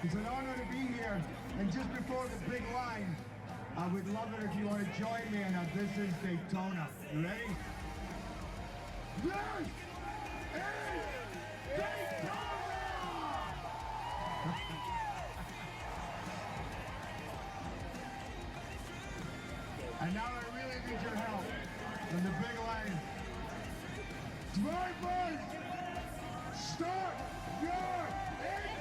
It's an honor to be here. And just before the big line, I would love it if you want to join me in This Is Daytona. You ready? This is Daytona! And now I really need your help in the big line. Drivers, start your engine!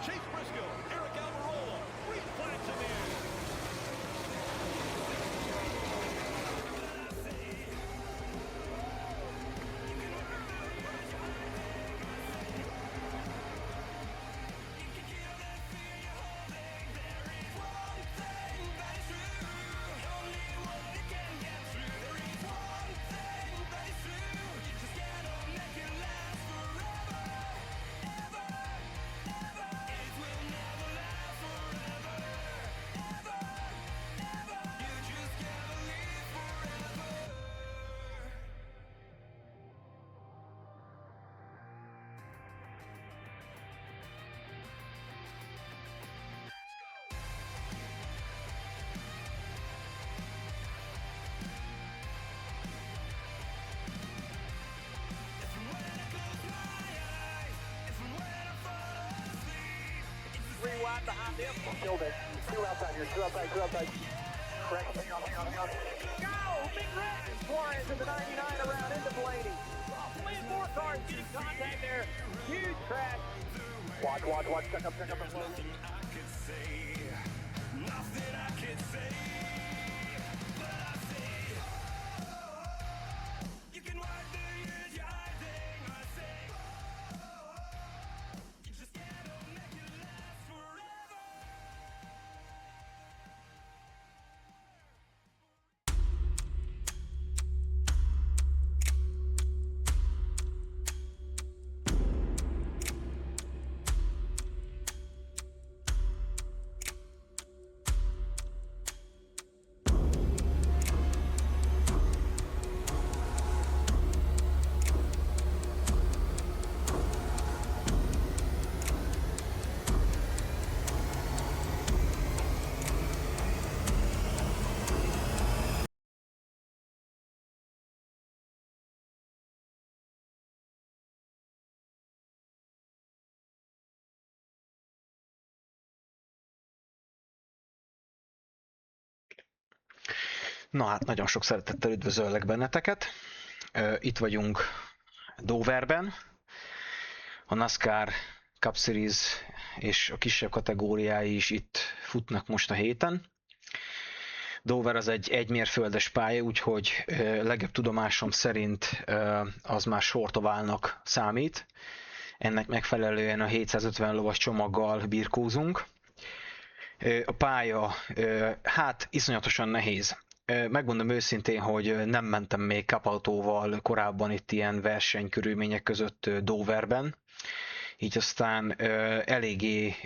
Chase Briscoe, Eric Almirola, Reed Flaxman. Rewind behind them. Killed it. Two outside here. Two outside. Two outside. Correct. Hang on. Go! Big Red! Suarez in the 99 around into Blaney. Only four cars getting contact there. Huge crash. Watch. Check up. Nothing I could say. Nothing I could say. But I say, you can wipe the years you're hiding. I say, you just gotta make it last forever. Na hát, nagyon sok szeretettel üdvözöllek benneteket. Itt vagyunk Doverben. A NASCAR Cup Series és a kisebb kategóriái is itt futnak most a héten. Dover az egy mérföldes pálya, úgyhogy legjobb tudomásom szerint az már sortoválnak számít. Ennek megfelelően a 750 lovas csomaggal birkózunk. A pálya hát iszonyatosan nehéz. Megmondom őszintén, hogy nem mentem még kapautóval korábban itt ilyen versenykörülmények között Doverben. Így aztán eléggé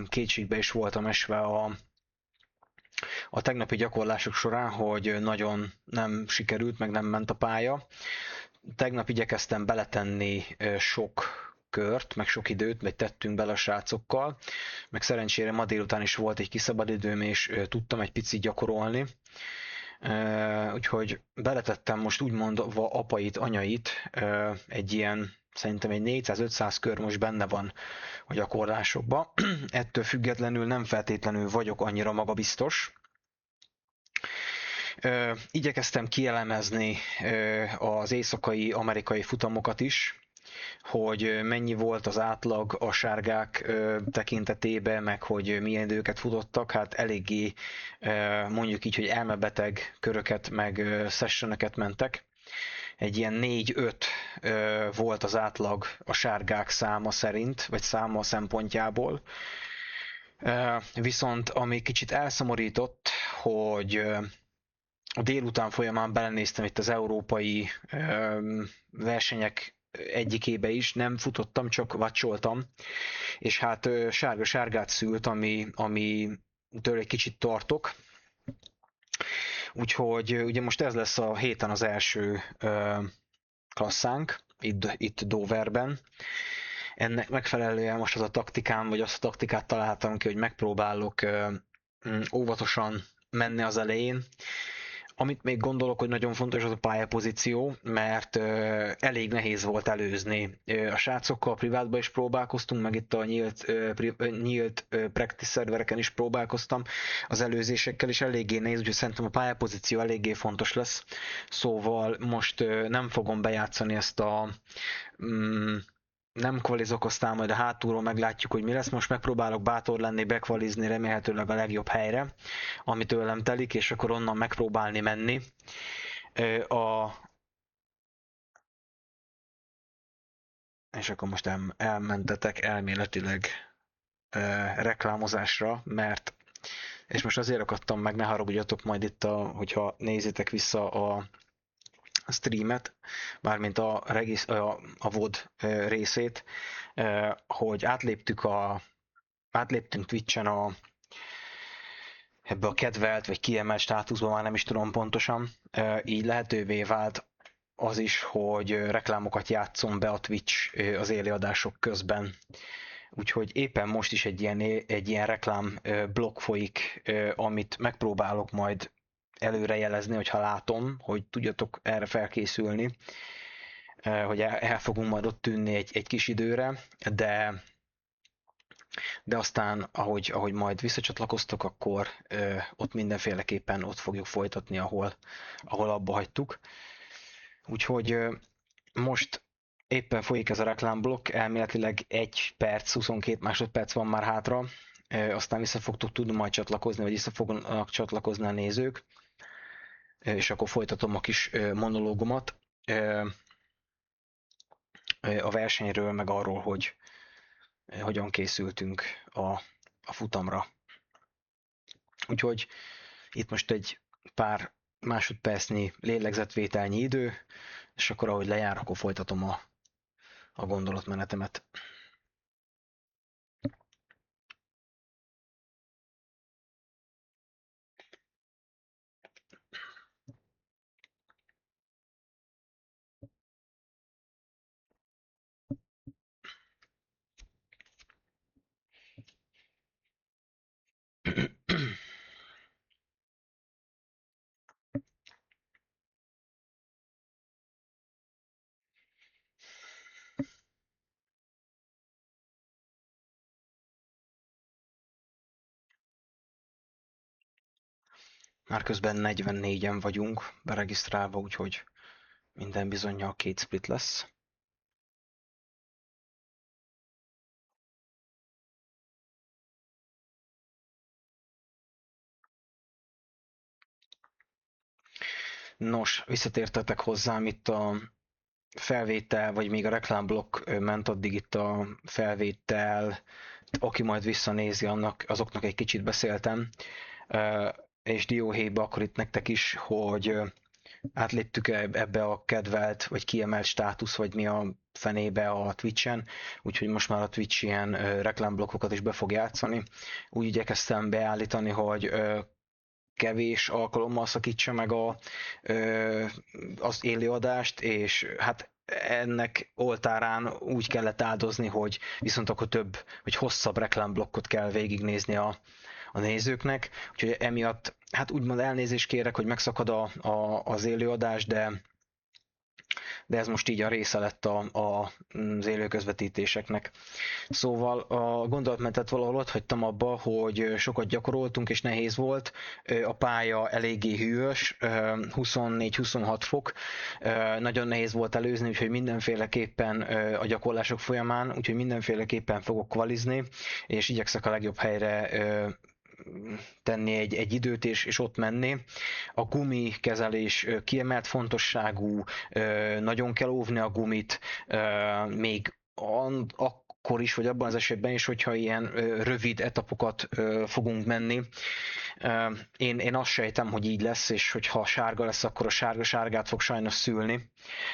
kétségbe is voltam esve a tegnapi gyakorlások során, hogy nagyon nem sikerült, meg nem ment a pálya. Tegnap igyekeztem beletenni sok kört, meg sok időt, meg tettünk bele a srácokkal, meg szerencsére ma délután is volt egy kiszabadidőm, és tudtam egy picit gyakorolni. Úgyhogy beletettem most úgymondva apait, anyait, egy ilyen, szerintem egy 400-500 kör most benne van a gyakorlásokban. Ettől függetlenül nem feltétlenül vagyok annyira magabiztos. Igyekeztem kielemezni az éjszakai amerikai futamokat is, hogy mennyi volt az átlag a sárgák tekintetében, meg hogy milyen időket futottak, hát eléggé mondjuk így, hogy elmebeteg köröket, meg sessioneket mentek. egy ilyen 4-5 volt az átlag a sárgák száma szerint, vagy száma szempontjából. Viszont ami kicsit elszomorított, hogy a délután folyamán belenéztem itt az európai versenyek egyikébe is, nem futottam, csak vacsoltam, és hát sárga-sárgát szült, ami tőle egy kicsit tartok. Úgyhogy ugye most ez lesz a héten az első klasszánk, itt Doverben. Ennek megfelelően most az a taktikám, vagy azt a taktikát találtam ki, hogy megpróbálok óvatosan menni az elején. Amit még gondolok, hogy nagyon fontos, az a pályapozíció, mert elég nehéz volt előzni. A srácokkal privátban is próbálkoztunk, meg itt a nyílt practice szervereken is próbálkoztam az előzésekkel, és eléggé nehéz, úgyhogy szerintem a pályapozíció eléggé fontos lesz. Szóval most nem fogom bejátszani ezt a nem kvalizok, aztán majd a hátulról meglátjuk, hogy mi lesz. Most megpróbálok bátor lenni, bekvalizni remélhetőleg a legjobb helyre, ami tőlem telik, és akkor onnan megpróbálni menni. És akkor most elmentetek elméletileg reklámozásra, mert és most azért akadtam meg, ne haragudjatok majd itt, hogyha nézitek vissza a streamet, mármint a VOD részét, hogy átléptünk Twitch-en ebbe a kedvelt vagy kiemelt státuszba, már nem is tudom pontosan, így lehetővé vált az is, hogy reklámokat játszom be a Twitch az élőadások közben. Úgyhogy éppen most is egy ilyen reklám blokk folyik, amit megpróbálok majd előrejelezni, hogyha látom, hogy tudjatok erre felkészülni, hogy el fogunk majd ott tűnni egy kis időre, de aztán, ahogy majd visszacsatlakoztok, akkor ott mindenféleképpen ott fogjuk folytatni, ahol abba hagytuk. Úgyhogy most éppen folyik ez a reklámblokk, elméletileg 1 perc, 22 másodperc van már hátra, aztán vissza fogtok tudni majd csatlakozni, vagy vissza fognak csatlakozni a nézők, és akkor folytatom a kis monológomat a versenyről, meg arról, hogy hogyan készültünk a futamra. Úgyhogy itt most egy pár másodpercnyi lélegzetvételnyi idő, és akkor ahogy lejár, akkor folytatom a gondolatmenetemet. Már közben 44-en vagyunk beregisztrálva, úgyhogy minden bizonnyal 2 split lesz. Nos, visszatértetek hozzám itt a felvétel, vagy még a reklámblokk ment, addig itt a felvétel, aki majd visszanézi, azoknak egy kicsit beszéltem, és dióhéjba akkor itt nektek is, hogy átléptük ebbe a kedvelt, vagy kiemelt státusz, vagy mi a fenébe a Twitch-en, úgyhogy most már a Twitch ilyen reklámblokkokat is be fog játszani. Úgy igyekeztem beállítani, hogy kevés alkalommal szakítsa meg az élőadást, és hát ennek oltárán úgy kellett áldozni, hogy viszont akkor több, vagy hosszabb reklámblokkot kell végignézni a nézőknek, úgyhogy emiatt hát úgymond elnézést kérek, hogy megszakad az élőadás, de ez most így a része lett az élő közvetítéseknek. Szóval a gondolatmenetet valahol ott hagytam abba, hogy sokat gyakoroltunk és nehéz volt, a pálya eléggé hűvös, 24-26 fok, nagyon nehéz volt előzni, úgyhogy mindenféleképpen a gyakorlások folyamán, úgyhogy mindenféleképpen fogok kvalizni, és igyekszek a legjobb helyre tenni egy időt és ott menni. A gumi kezelés kiemelt fontosságú, nagyon kell óvni a gumit, még akkor is, vagy abban az esetben is, hogyha ilyen rövid etapokat fogunk menni. Én azt sejtem, hogy így lesz, és hogyha sárga lesz, akkor a sárga sárgát fog sajnos szülni.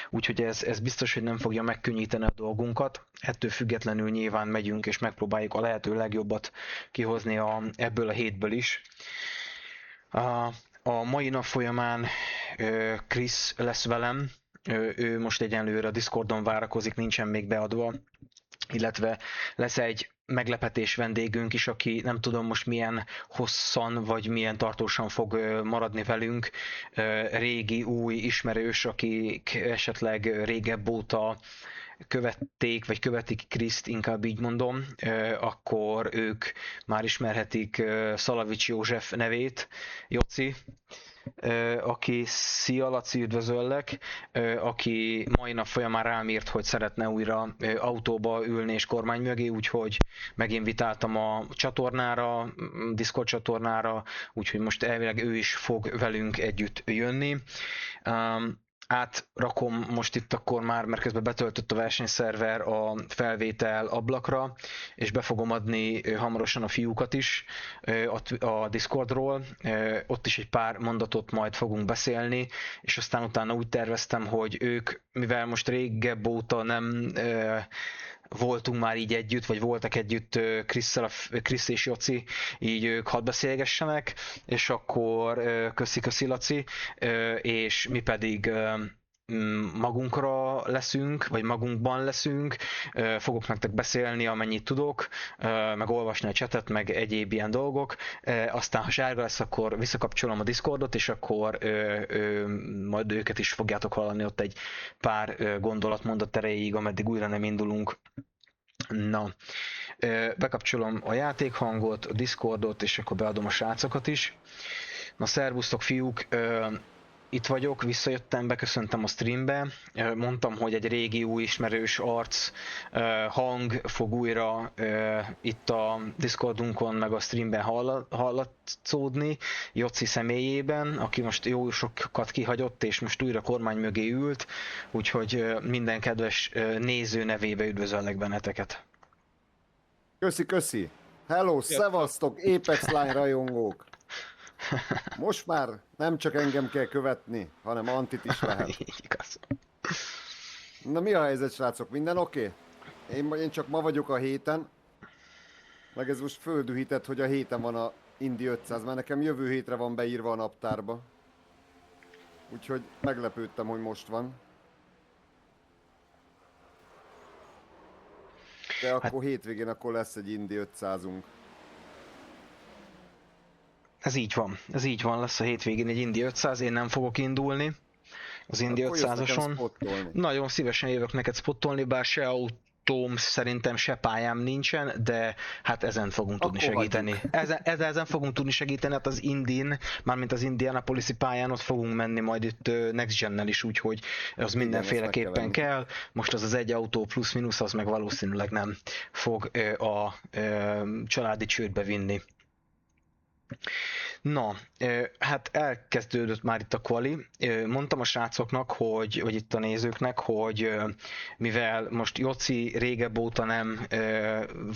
Úgyhogy ez biztos, hogy nem fogja megkönnyíteni a dolgunkat. Ettől függetlenül nyilván megyünk, és megpróbáljuk a lehető legjobbat kihozni ebből a hétből is. A mai nap folyamán Chris lesz velem. Ő most egyenlőre a Discordon várakozik, nincsen még beadva. Illetve lesz egy meglepetés vendégünk is, aki nem tudom most milyen hosszan vagy milyen tartósan fog maradni velünk. Régi, új ismerős, akik esetleg régebb óta követték, vagy követik Kriszt, inkább így mondom, akkor ők már ismerhetik Szalavics József nevét, Joci, aki, szia Laci, üdvözöllek, aki mai nap folyamán rám írt, hogy szeretne újra autóba ülni és kormány mögé, úgyhogy meginvitáltam a csatornára, Discord csatornára, úgyhogy most elvileg ő is fog velünk együtt jönni. Átrakom most itt akkor már, mert közben betöltött a versenyszerver a felvétel ablakra, és be fogom adni hamarosan a fiúkat is a Discordról. Ott is egy pár mondatot majd fogunk beszélni, és aztán utána úgy terveztem, hogy ők, mivel most régebb óta nem voltunk már így együtt, vagy voltak együtt Krisz és Joci, így ők hadd beszélgessenek, és akkor köszi Laci, és mi pedig magunkra leszünk, vagy magunkban leszünk, fogok nektek beszélni, amennyit tudok, meg olvasni a chatet, meg egyéb ilyen dolgok, aztán ha sárga lesz, akkor visszakapcsolom a Discordot, és akkor majd őket is fogjátok hallani ott egy pár gondolat-mondat erejéig, ameddig újra nem indulunk. Na, bekapcsolom a játékhangot, a Discordot, és akkor beadom a srácokat is. Na, szervusztok fiúk! Itt vagyok, visszajöttem, beköszöntem a streambe, mondtam, hogy egy régi új ismerős arc, hang fog újra itt a Discordunkon meg a streamben hallatszódni, Joci személyében, aki most jó sokat kihagyott és most újra kormány mögé ült, úgyhogy minden kedves néző nevébe üdvözöllek benneteket. Köszi! Hello, szevasztok, Apex Line rajongók! Most már nem csak engem kell követni, hanem Antit is lehet. Igaz. Na mi a helyzet, srácok? Minden oké? Én csak ma vagyok a héten. Meg ez most földühített, hogy a héten van a Indy 500, mert nekem jövő hétre van beírva a naptárba. Úgyhogy meglepődtem, hogy most van. De akkor hétvégén akkor lesz egy Indy 500-unk. Ez így van, lesz a hétvégén egy Indy 500, én nem fogok indulni az Indy 500-oson. Nagyon szívesen jövök neked spottolni, bár se autóm szerintem, se pályám nincsen, de hát ezen fogunk tudni segíteni. Ezen fogunk tudni segíteni, hát az Indin, mármint az Indianapolis-i pályán ott fogunk menni majd itt Next Gen-nel is, úgyhogy az mindenféleképpen kell. Most az egy autó plusz-minusz, az meg valószínűleg nem fog a családi csődbe vinni. Na, hát elkezdődött már itt a quali. Mondtam a srácoknak, vagy itt a nézőknek, hogy mivel most Joci régebb óta nem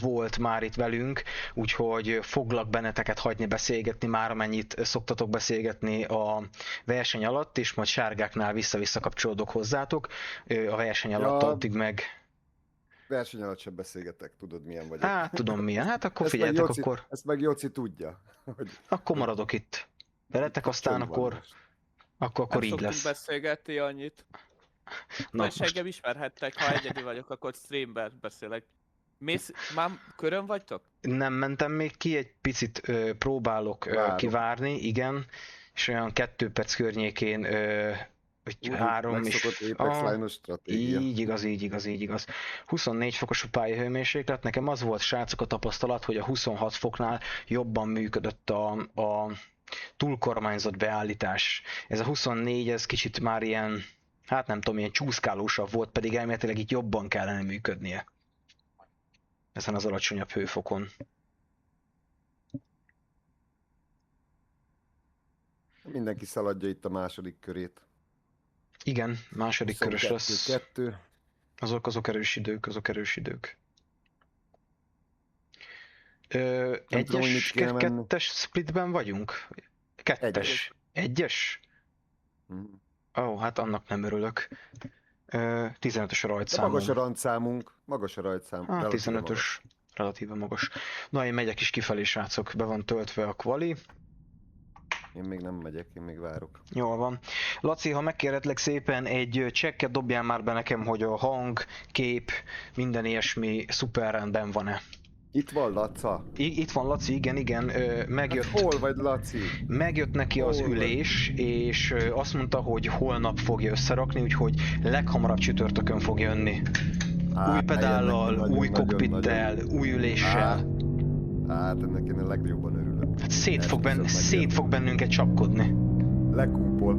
volt már itt velünk, úgyhogy foglak benneteket hagyni beszélgetni már, amennyit szoktatok beszélgetni a verseny alatt, és majd sárgáknál vissza-vissza kapcsolódok hozzátok. A verseny alatt addig meg... Verseny alatt sem beszélgetek, tudod milyen vagyok. Hát, tudom milyen. Hát akkor figyeljetek, akkor... Ezt meg Joci tudja. Hogy... Akkor maradok itt. Veletek, aztán akkor így lesz. Nem beszélgetni annyit. Majd engem ismerhettek, ha egyedül vagyok, akkor streamben beszélek. Már körön vagytok? Nem mentem még ki, egy picit próbálok kivárni, igen. És olyan 2 perc környékén... Vagy 3 is. Így igaz. 24 fokos a pályahőmérséklet. Nekem az volt, srácok, a tapasztalat, hogy a 26 foknál jobban működött a túlkormányzott beállítás. Ez a 24, ez kicsit már ilyen, hát nem tudom, ilyen csúszkálósabb volt, pedig elméletileg itt jobban kellene működnie. Ezen az alacsonyabb hőfokon. Mindenki szaladja itt a második körét. Igen, második körös lesz. 22-2. Azok erős idők. Nem tudom, hogy mit Egyes, kéne menni. kettes splitben vagyunk? Kettes. Egyes? Mhm. Ó, hát annak nem örülök. 15-ös a De rajtszámom. magas a rajtszámunk. Magas a rajtszám. Hát relatíve 15-ös, magas. relatíve magas. Na, én megyek is kifelé, srácok, be van töltve a kvali. Én még nem megyek, én még várok. Jól van. Laci, ha megkérhetlek szépen, egy csekket dobjál már be nekem, hogy a hang, kép, minden ilyesmi szuper rendben van-e. Itt van Laca. Itt van Laci, igen, megjött. Hát hol vagy, Laci? Megjött neki az Hol vagy? ülés, és azt mondta, hogy holnap fogja összerakni, úgyhogy leghamarabb csütörtökön fog jönni. Új pedállal, új kokpittel, új üléssel. Hát ennek én a legjobban örülök. Hát Esküszöm, szét fog bennünket csapkodni. Lekúpol.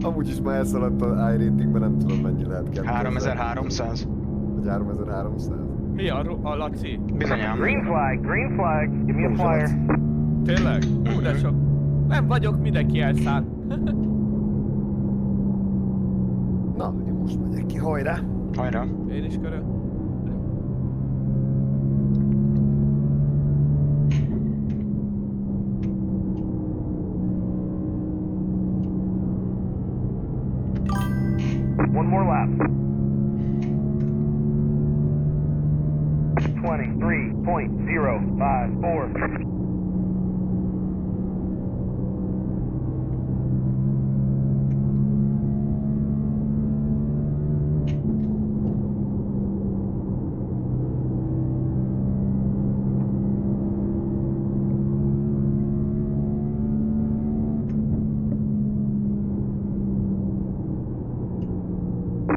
Amúgy is már elszaladt a iRatingben, nem tudom mennyi lehet. 3300? Vagy 3300? Mi a Laci? Bizonyám. Green flag, give me a Rózsa flyer. Laci. Tényleg? Hú, de sok. Nem vagyok, mindenki elszáll. Na, én most megyek ki, hajrá! Hajrá. Én is körül. One more lap. 23.054.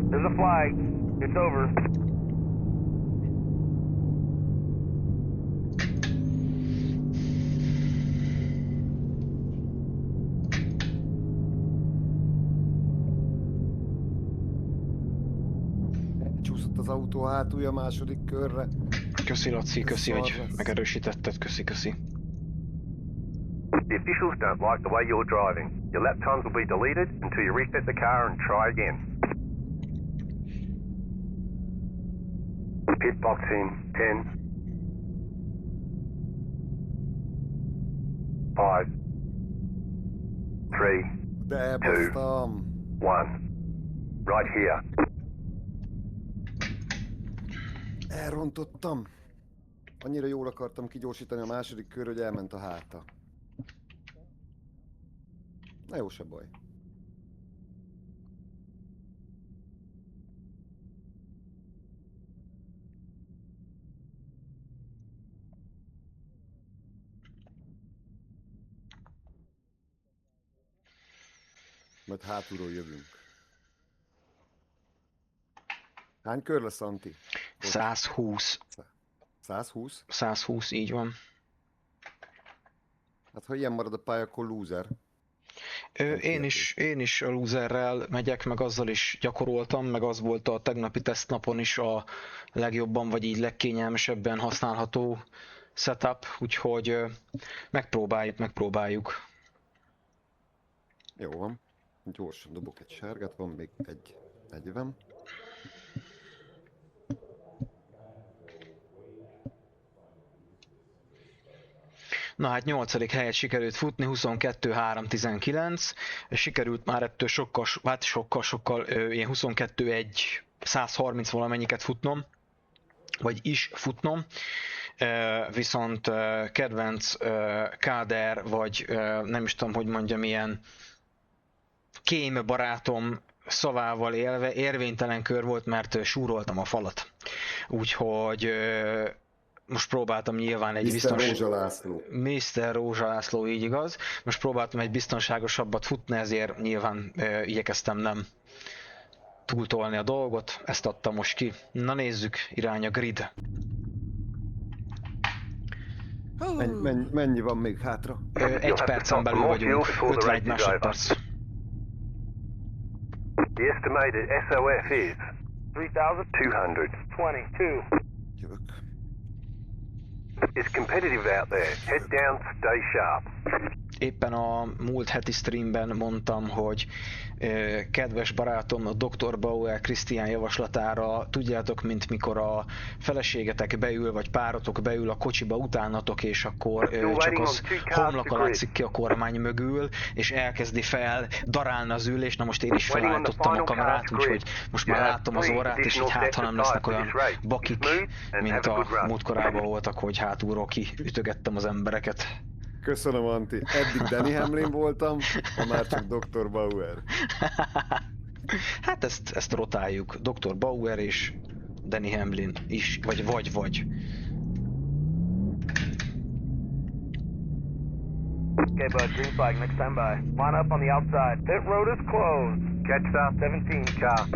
There's a flag. It's over. Csúszott az autó hátulja a második körre. Köszi Laci, köszi, Szar hogy lesz. megerősítetted, köszi. The officials don't like the way you're driving. Your lap times will be deleted until you reset the car and try again. Pit box in 10, 5, 3, De elbasztam. 1. Right here. Elrontottam. Annyira jól akartam kigyorsítani a második kör, hogy elment a háta. Na jó, se baj. Majd hátulról jövünk. Hány kör lesz, Anti? 120. 120? 120, így van. Hát ha ilyen marad a pálya, akkor loser. Én is a loserrel megyek, meg azzal is gyakoroltam, meg az volt a tegnapi tesztnapon is a legjobban, vagy így legkényelmesebben használható setup, úgyhogy megpróbáljuk. Jó van. Gyorsan dobok egy sárgát, van még egy 40. Na hát 8. helyet sikerült futni, 22-3-19, sikerült már ettől sokkal, ilyen 22-1-130 valamennyiket futnom, vagy is futnom, viszont kedvenc káder, vagy nem is tudom, hogy mondjam, ilyen kém barátom szavával élve érvénytelen kör volt, mert súroltam a falat. Úgyhogy most próbáltam nyilván egy Rózsa László. Mr. Rózsa László, így igaz. Most próbáltam egy biztonságosabbat futni, ezért nyilván igyekeztem nem túltolni a dolgot. Ezt adtam most ki. Na nézzük, irány a grid. Mennyi van még hátra? 1 percen belül vagyunk, 51 másodperc. The estimated SOF is 3,222. Jövök. It's competitive out there. Head down, stay sharp. Éppen a múlt heti streamben mondtam, hogy kedves barátom, a Dr. Bauer Krisztián javaslatára tudjátok, mint mikor a feleségetek beül, vagy párotok beül a kocsiba utánatok, és akkor csak az homloka látszik ki a kormány mögül, és elkezdi fel darálni az ülés. Na most én is felállítottam a kamerát, úgyhogy most már látom az órát, és így hát, ha nem lesznek olyan bakik, mint a múltkorában voltak, hogy hátulról kiütögettem az embereket. Köszönöm, Anti. Eddig Danny Hamlin voltam, ma már csak Dr. Bauer. Hát ezt rotáljuk. Dr. Bauer és Danny Hamlin is, vagy. Okay, bud, green flag, next time by. Line up on the outside. Pit road is closed. Catch stop 17, car.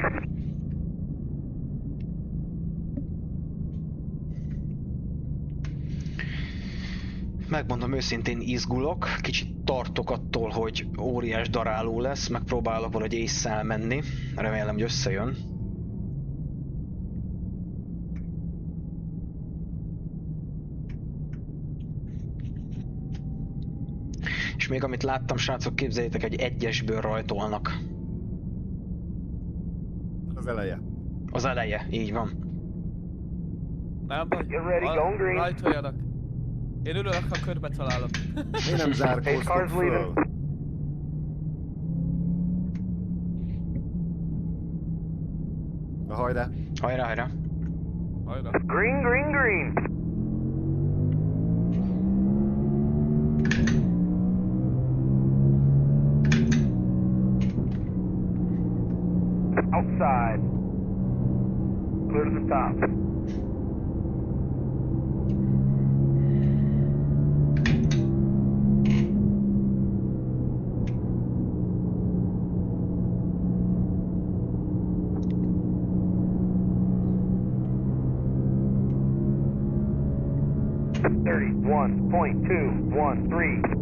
Megmondom őszintén, izgulok, kicsit tartok attól, hogy óriás daráló lesz, megpróbálok valahogy ésszel menni, remélem, hogy összejön. És még amit láttam, srácok, képzeljétek, egy egyesből rajtolnak. Az eleje. Az eleje, így van. Nem baj, Get ready, going green. rajtoljanak. Én ülök, ha körbe találok. Én nem zárkóztam föl. Na hajrá! Hajrá! Hajrá. Green, green, green. Outside. Clear to the top. .213. .06.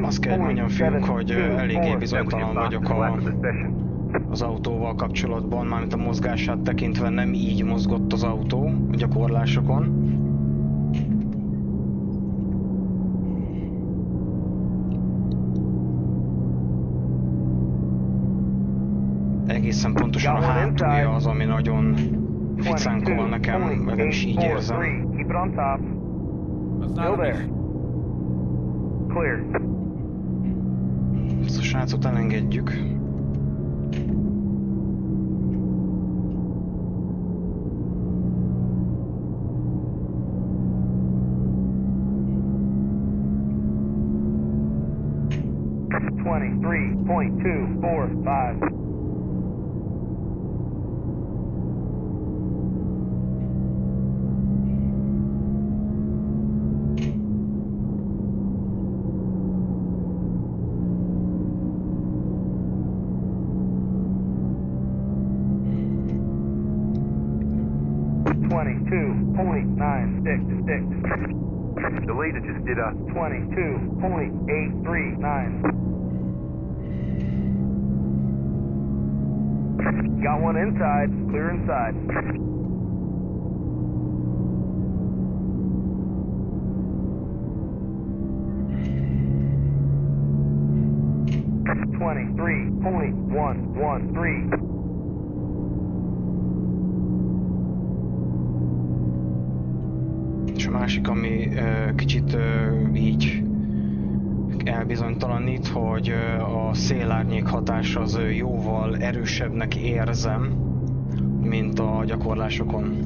Azt kell, hogy mondjam, fiúk, hogy eléggé bizonytalan vagyok az autóval kapcsolatban, mármint a mozgását tekintve nem így mozgott az autó a gyakorlásokon. Egészen pontosan a hátulja az, ami nagyon ficánkol nekem, legalábbis így érzem. Az nálam is. Clear. Ezt a srácot elengedjük. .245. The leader just did a 22.839. Got one inside, clear inside. .113. És a másik, ami kicsit így elbizonytalanít, hogy a szélárnyék hatása az jóval erősebbnek érzem, mint a gyakorlásokon.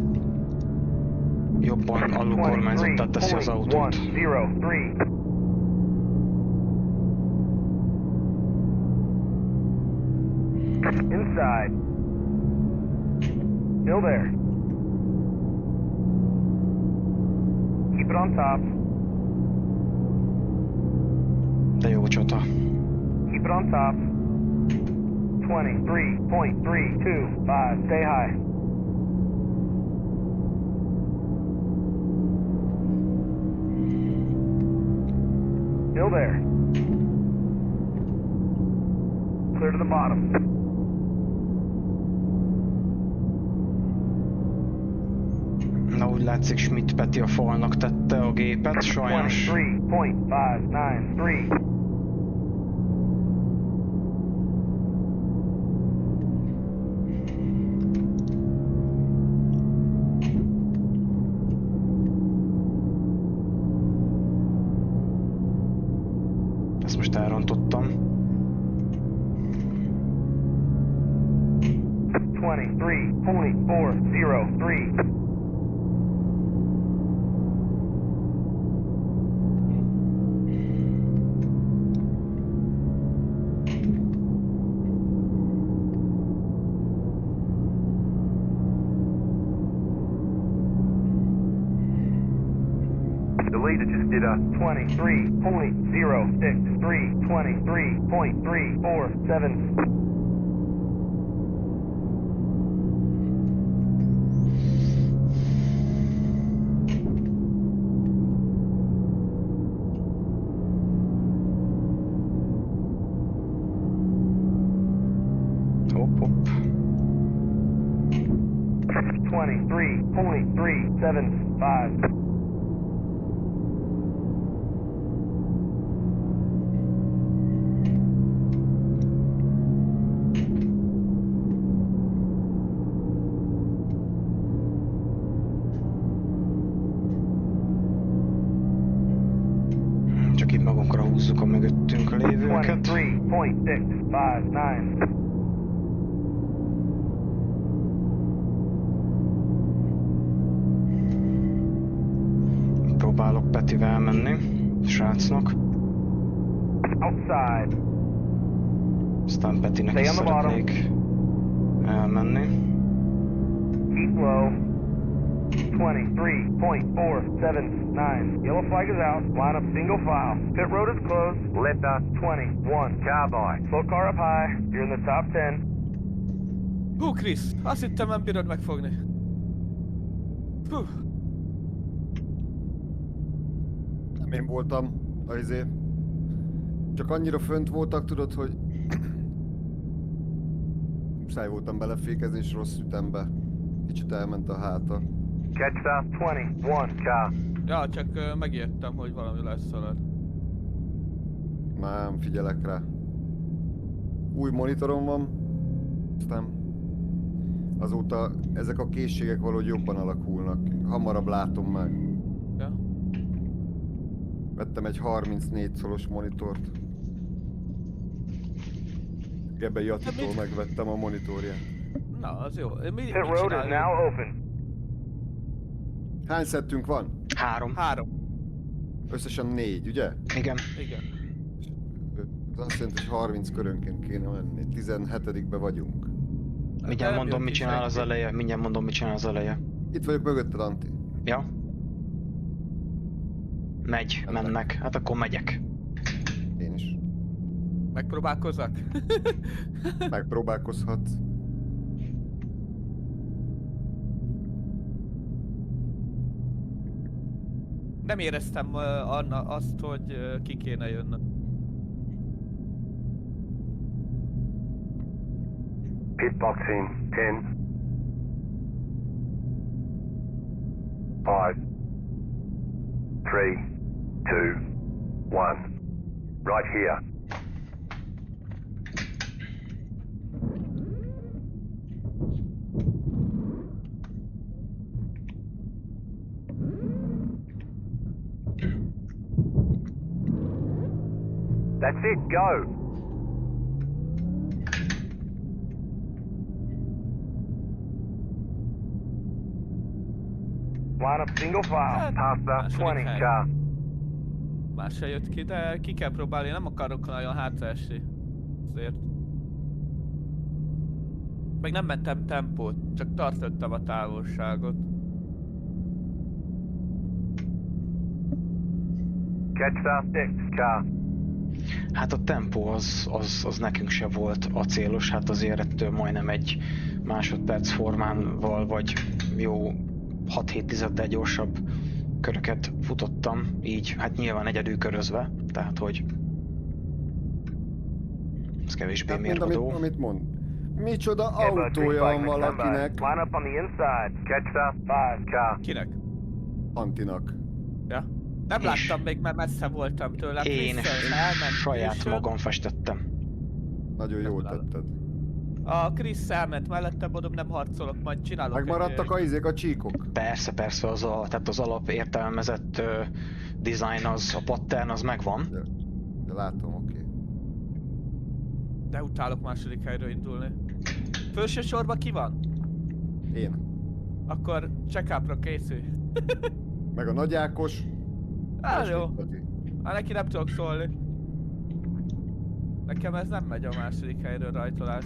Jobban alulkormányzottá teszi az autót. outside. Still there. Keep it on top. De jó csata. Keep it on top. 23.325. Stay high. Still there. Clear to the bottom. Na úgy látszik, Schmidt Peti a falnak tette a gépet, sajnos. 23.593. Ezt most elrontottam. 23.403. The leader just did a 23.063. 23.347. Hopp, hopp. 23.375. Csak itt magunkra húzzuk a mögöttünk lévőket. 23.659. Próbálok Petivel menni, srácnak. Outside. Aztán Petinek Stay is on the bottom. szeretnék elmenni. Keep low. 23.479. Yellow flag is out. Line up single file. Pit road is closed. left us 21. car by. Slow car up high. You're in the top 10. Hú, Krisz, azt hittem nem bírod megfogni. Hú, Nem én voltam a Csak annyira fönt voltak, tudod, hogy... Muszáj voltam belefékezni és rossz ütembe. Kicsit elment a háta. Catch the 21. car. ja, csak megijedtem, hogy valami lesz veled. Már nem figyelek rá. Új monitorom van. Aztán azóta ezek a készségek valahogy jobban alakulnak. Hamarabb látom meg. Ja. Vettem egy 34 szolos monitort. Gebbe Jatitól megvettem a monitorját. Na, az jó. Mi Pit road is csináljuk? now open. Hány szettünk van? 3. 3. Összesen 4, ugye? Igen. Igen. Ez azt jelenti, hogy 30 körönként kéne menni. 17-be vagyunk. Mindjárt nem mondom, jön mit ki csinál az senki. eleje. Mindjárt mondom, mit csinál az eleje. Itt vagyok mögötted, Anti. Ja? Mennek. Hát akkor megyek. Én is. Megpróbálkozzak? Megpróbálkozhatsz. Nem éreztem azt, hogy ki kéne jönnöm. Pit box in 10. 5. 3. 2. 1. Right here. That's it, go! Line up single file. Past the Második 20 hely. car. Más se jött ki, de ki kell próbálni, nem akarok nagyon hátraesni. Azért. Meg nem mentem tempót, csak tartottam a távolságot. Catch the 6 car. Hát a tempó az nekünk se volt acélos, hát azért ettől majdnem egy másodperc formánval, vagy jó 6-7 tizeddel gyorsabb köröket futottam, így hát nyilván egyedül körözve, tehát hogy ez kevésbé Hát mind mérvadó. amit mond. Micsoda Ever autója van 3 flight, stand by. valakinek? Line up on the inside. Catch the 5 car. Kinek? Antinak. Ja. Nem És- láttam még, mert messze voltam tőle. Én Chris-szel elment saját külsőn. magam festettem. Nagyon jól Megtalálod. tetted. A Chris elment mellettem, mondom, nem harcolok, majd csinálok Megmaradtak a csíkok? Persze, tehát az alap értelmezett design, a pattern az megvan. De látom, oké. De utálok második helyről indulni. Felső sorban ki van? Én. Akkor check-upra készülj. Meg a Nagy Ákos. Á, és jó. itt Peti. Hát neki nem tudok szólni. Nekem ez nem megy a második helyről rajtolás.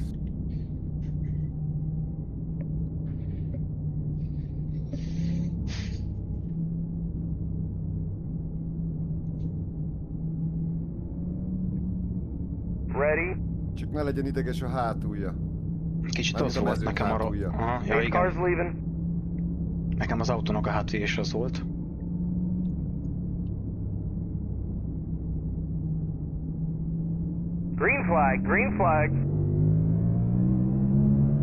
Ready? Csak ne legyen ideges a hátulja. Kicsit Mármint az a volt mezőny nekem arra. hátulja. Aha, ja 8 igen. cars leaving. Nekem az autónak a hátulja is az volt. Green flag, green flag.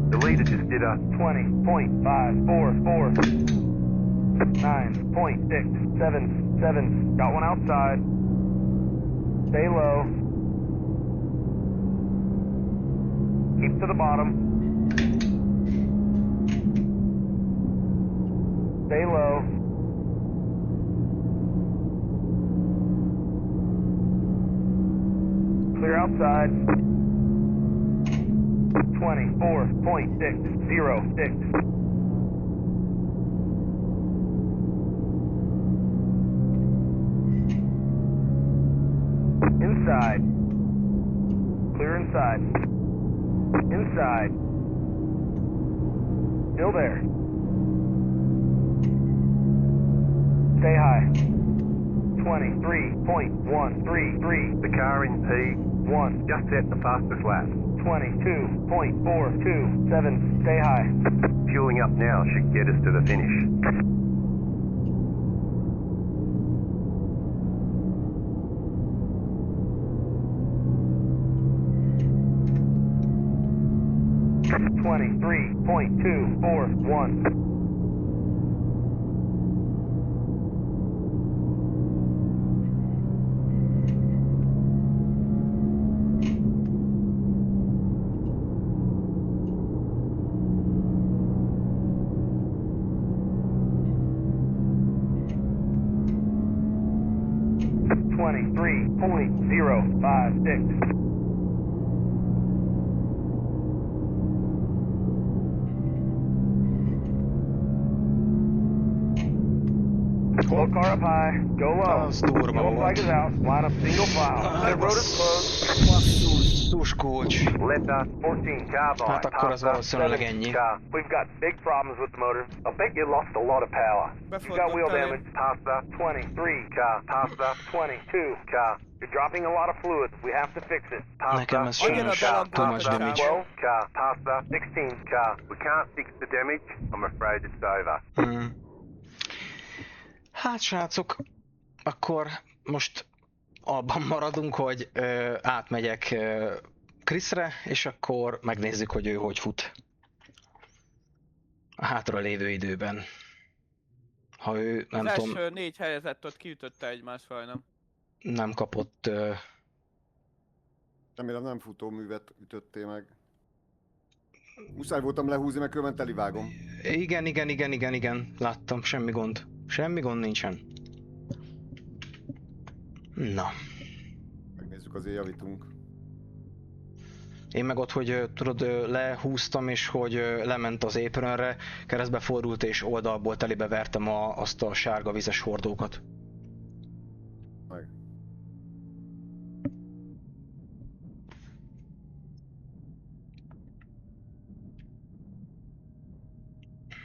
The leader just did a 20.544. 9.677. Got one outside. Stay low. Keep to the bottom. Stay low. Clear outside. 24.606. Inside. Clear inside. Inside. Still there. Stay high. 23.133. The car in P1 just set the fastest lap. 22.427. Stay high. Fueling up now should get us to the finish. .241. .056. Slow car up high. Go low. Az durva Yellow flag volt. is out. Line up single file. Pit road is closed. Basszus, tuskulcs. Let us 14 carbine. Hát akkor az valószínűleg ennyi. Car. We've got big problems with the motor. I bet you lost a lot of power. You got wheel damage. Past the 23 car. Past the 22 car. You're dropping a lot of fluid. We have to fix it. Past Nekem the ez 8 sajnos car. too Past much the damage. 12 car. Past the 16 car. We can't fix the damage. I'm afraid it's over. Mm. Hát srácok, akkor most abban maradunk, hogy átmegyek Chrisre, és akkor megnézzük, hogy ő hogy fut a hátra lévő időben. Ha ő, nem Az tudom, első 4 helyezett ott kiütötte egymást majdnem. nem kapott... Remélem nem futóművet ütöttél meg. Muszáj voltam lehúzni, mert különben telivágom. Igen, láttam, semmi gond. Semmi gond nincsen. Na, Megnézzük, azért javítunk. én meg ott, hogy tudod, lehúztam, és hogy lement az apronre, keresztbe fordult, és oldalból telibe vertem azt a sárga vizes hordókat. Meg.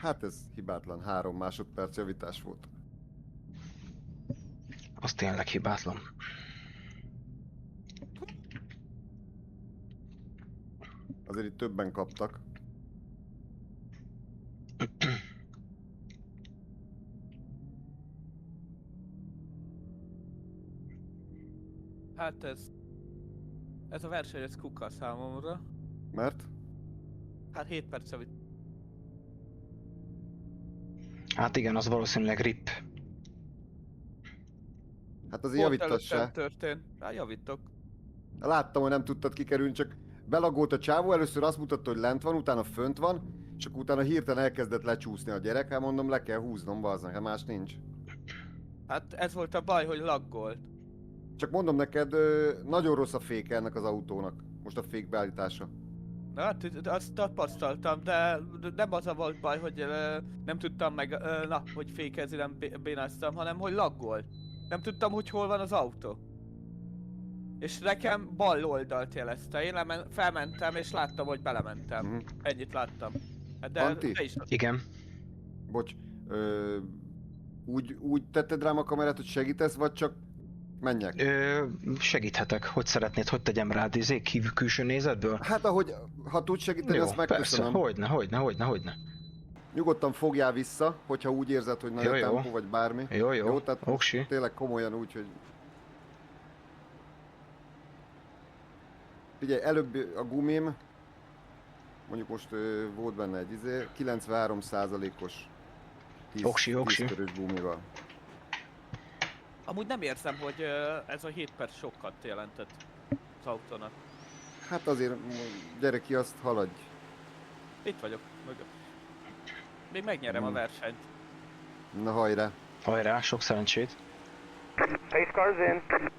Hát ez hibátlan, 3 másodperc javítás volt. Az tényleg hibátlan. Azért itt többen kaptak. Hát ez a verseny, ez kuka számomra. Mert? Hát 7 perc javít. Hát igen, az valószínűleg RIP. Hát azért Pont javítass előttem se. történt. Hát javítok. Láttam, hogy nem tudtad kikerülni, csak belagolt a csávó, először azt mutatta, hogy lent van, utána fönt van, és akkor utána hirtelen elkezdett lecsúszni a gyerek, hát mondom, le kell húznom, bazdmeg, hát más nincs. Hát ez volt a baj, hogy laggolt. Csak mondom neked, nagyon rossz a féke ennek az autónak, most a fék beállítása. Na, hát azt tapasztaltam, de nem az a volt baj, hogy nem tudtam meg, hogy fékezni nem bénáztam, hanem hogy laggolt. Nem tudtam, hogy hol van az autó. És nekem bal oldalt jelezte, én felmentem és láttam, hogy belementem. Mhm. Ennyit láttam. Hát de Anti? te is. Igen. Bocs, úgy tetted rám a kamerát, hogy segítesz, vagy csak menjek? Segíthetek. Hogy szeretnéd, hogy tegyem rád külső nézetből? Hát ahogy, ha tudsz segíteni, Jó, azt megköszönöm. persze, hogyne. Nyugodtan fogjál vissza, hogyha úgy érzed, hogy nagy Jó, a jó. tempó, vagy bármi. Jó, tehát oksi. tényleg komolyan úgy, hogy... Figyelj, előbb a gumim, mondjuk most volt benne egy 93%-os 10 Oksi. körös gumival. Amúgy nem érzem, hogy ez a 7 perc sokat jelentett az autónak. Hát azért, gyere ki, azt haladj. Itt vagyok, mögött. Még megnyerem a versenyt. Na hajrá. Hajrá, sok szerencsét. Pace car's in.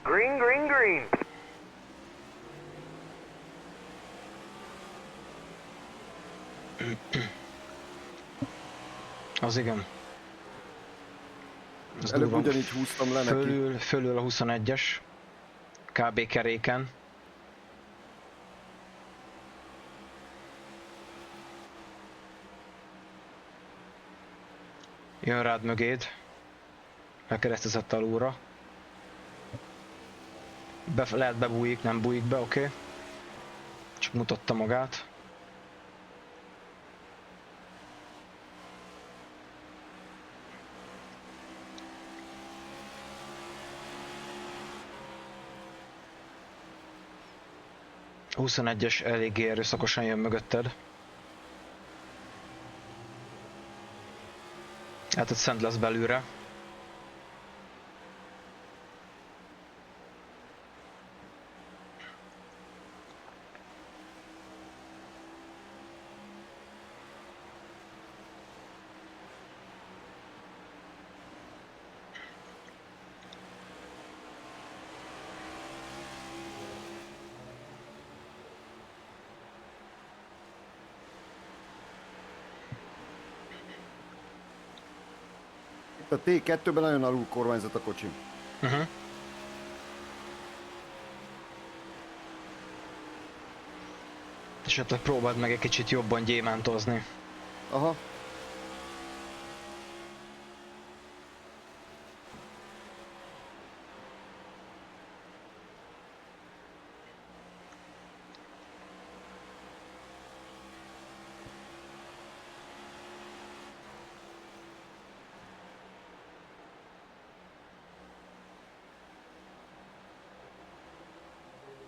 Green, green, green. Az igen. Az Előbb durva. ugyanígy húztam le neki. Fölül a 21-es. KB keréken. Jön rád mögéd. Lekeresztezett alulra. Lehet bebújik, nem bújik be, oké. Csak mutatta magát. A 21-es eléggé erőszakosan jön mögötted. Hát ott szent lesz belülre. A T2-ben nagyon alul kormányzott a kocsi. Esetleg próbáld meg egy kicsit jobban gyémántozni. Aha.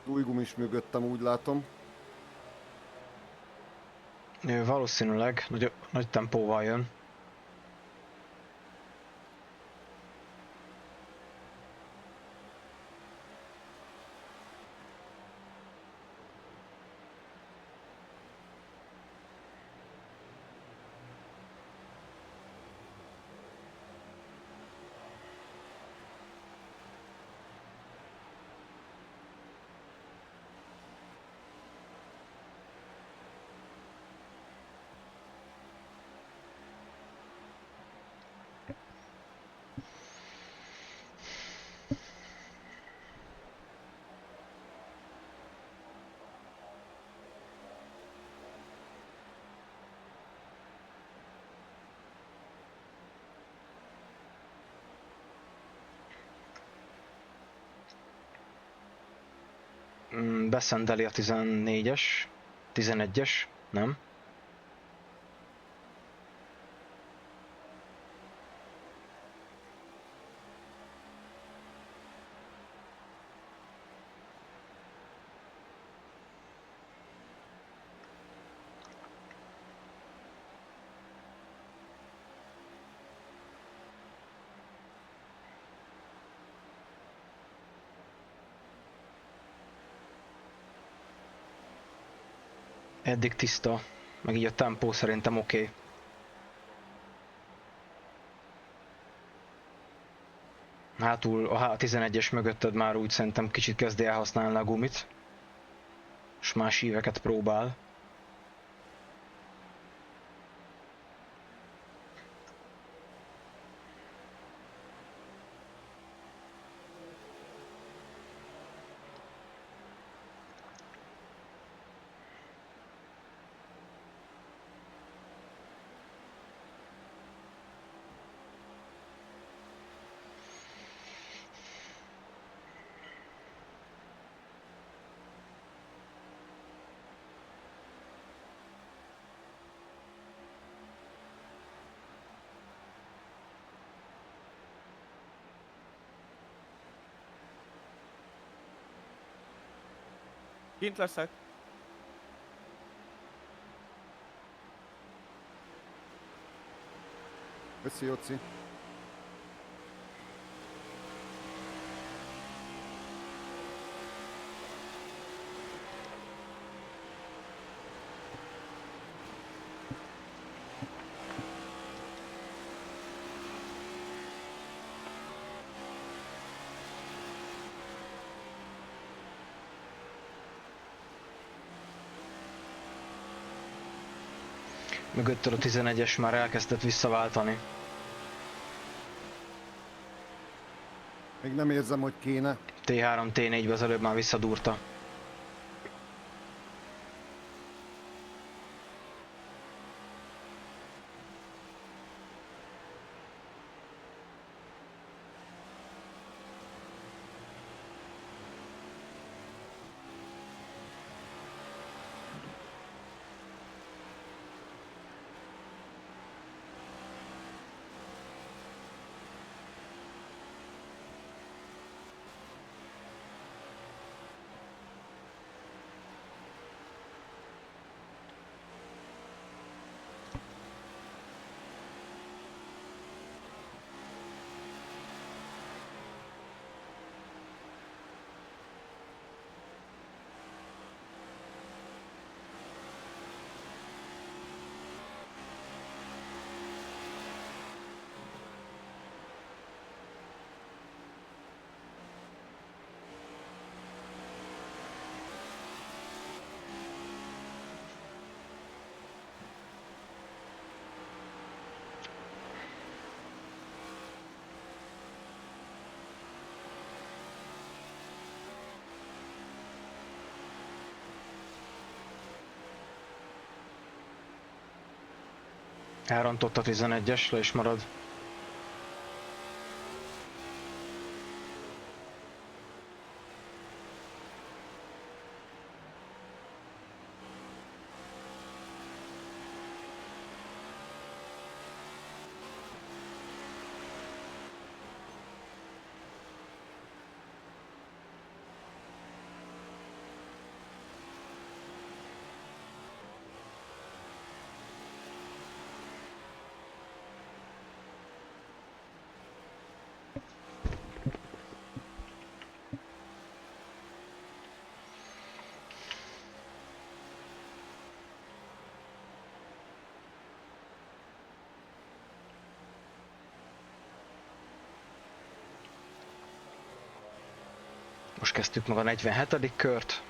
Új gumis mögöttem, úgy látom. Valószínűleg nagy tempóval jön. Beszendeli a 14-es, 11-es, nem? Eddig tiszta, meg így a tempó szerintem oké. Hátul a 11-es mögötted már úgy szerintem kicsit kezdi elhasználni a gumit. És más íveket próbál. Kint leszek. Köszi, Jóci. Mögöttől a 11-es már elkezdett visszaváltani. Még nem érzem, hogy kéne. T3, T4-be az előbb már visszadúrta. Elrontott a 11-es, le is marad. Most kezdtük meg a 47. kört.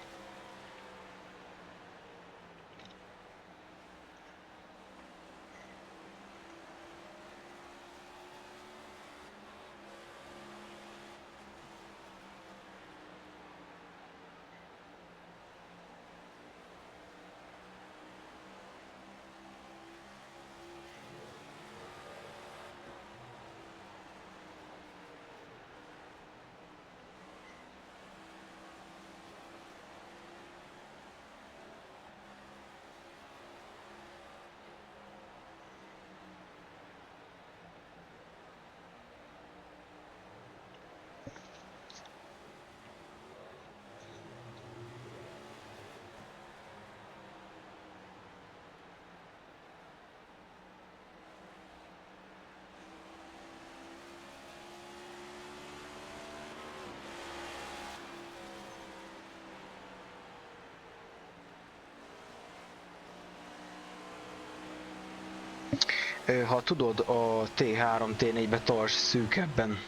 Ha tudod, a T3, T4-be tarts szűkebben.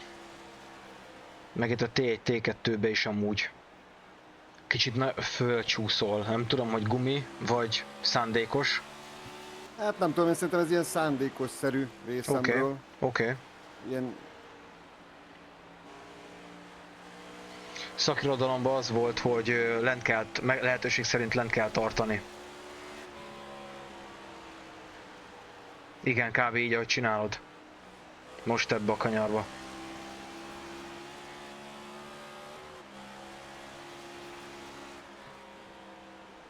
Meg itt a T1, T2-be is amúgy. Kicsit fölcsúszol. Nem tudom, hogy gumi, vagy szándékos. Hát nem tudom, én szerintem ez ilyen szándékos-szerű részemről. Oké. Ilyen... Szakirodalomban az volt, hogy lent kell, lehetőség szerint lent kell tartani. Igen, kb. Így, ahogy csinálod. Most ebbe a kanyarba.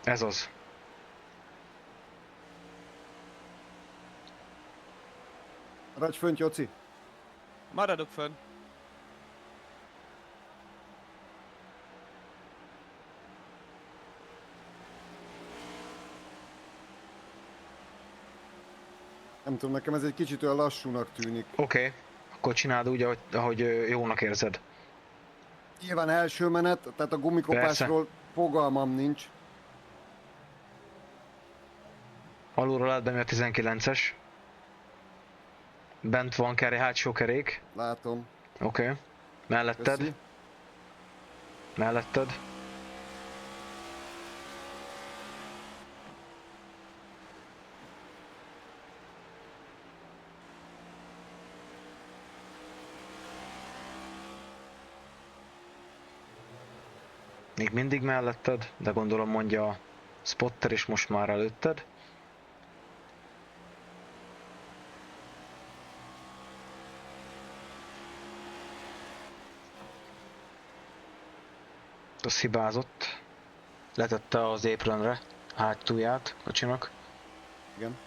Ez az. Maradj fönt, Joci! Maradok fönn. Nem tudom, nekem ez egy kicsit olyan lassúnak tűnik. Oké. Akkor csináld úgy, ahogy jónak érzed. Nyilván első menet, tehát a gumikopásról fogalmam nincs. Alulról lehet benni a 19-es. Bent van hátsó kerék. Látom. Oké. Melletted. Köszi. Melletted. Még mindig melletted, de gondolom mondja a spotter is most már előtted. Az hibázott. Letette az apronre hátulját kocsinak. Igen.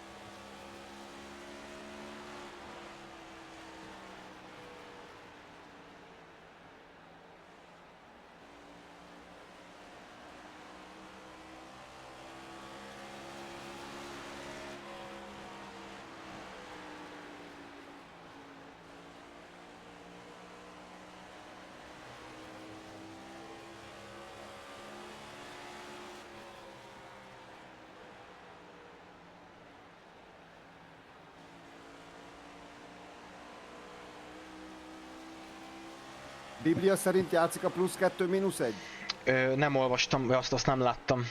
Biblia szerint játszik a plusz 2 mínusz 1? Nem olvastam, azt nem láttam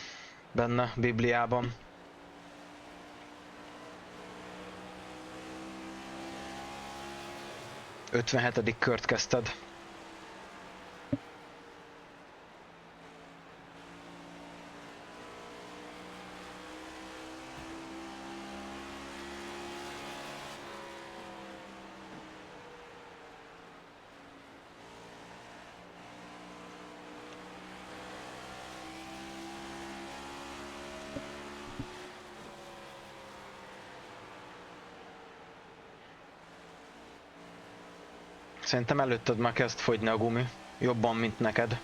benne Bibliában. Ötvenhetedik kört kezdted. Szerintem előtted már kezd fogyni a gumi. Jobban, mint neked.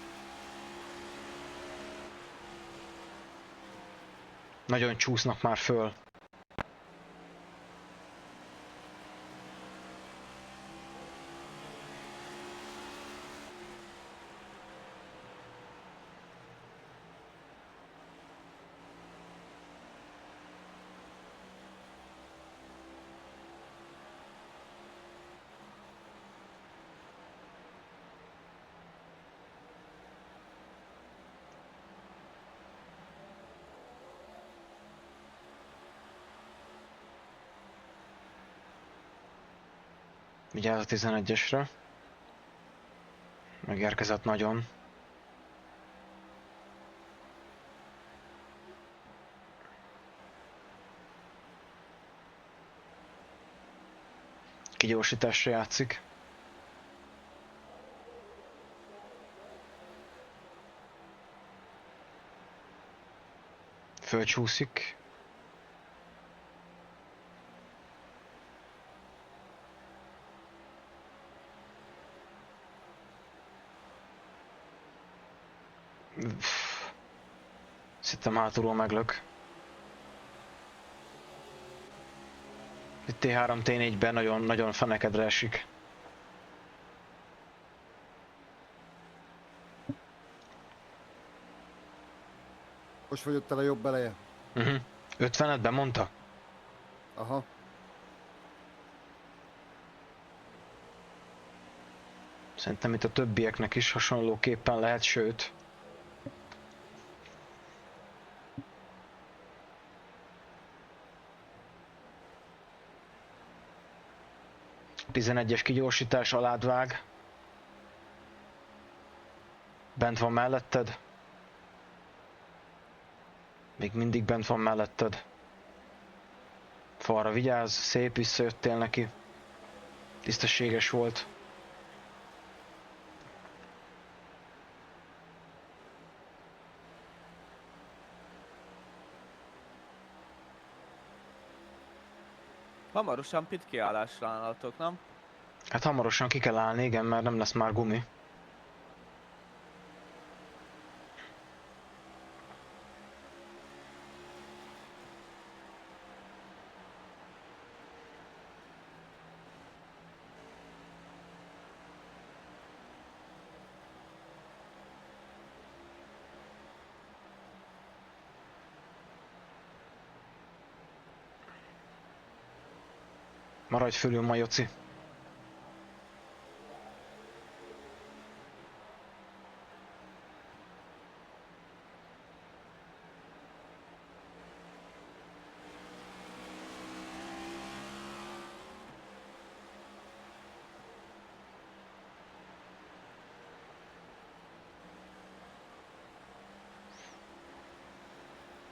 Nagyon csúsznak már föl. Vigyázz a 11-esre. Megérkezett nagyon. Kigyorsításra játszik. Fölcsúszik. Szerintem hátulról meglök. Itt T3, T4-ben nagyon fenekedre esik. Most fogyott el a jobb eleje. 50-et bemondta? Aha. Szerintem itt a többieknek is hasonlóképpen lehet, sőt. A 11-es kigyorsítás alád vág. Bent van melletted. Még mindig bent van melletted. Falra vigyázz, szép, visszajöttél neki. Tisztességes volt. Hamarosan pit kiállásra állhatok, nem? Hát hamarosan ki kell állni, igen, mert nem lesz már gumi. Maradj fölül, Majoci.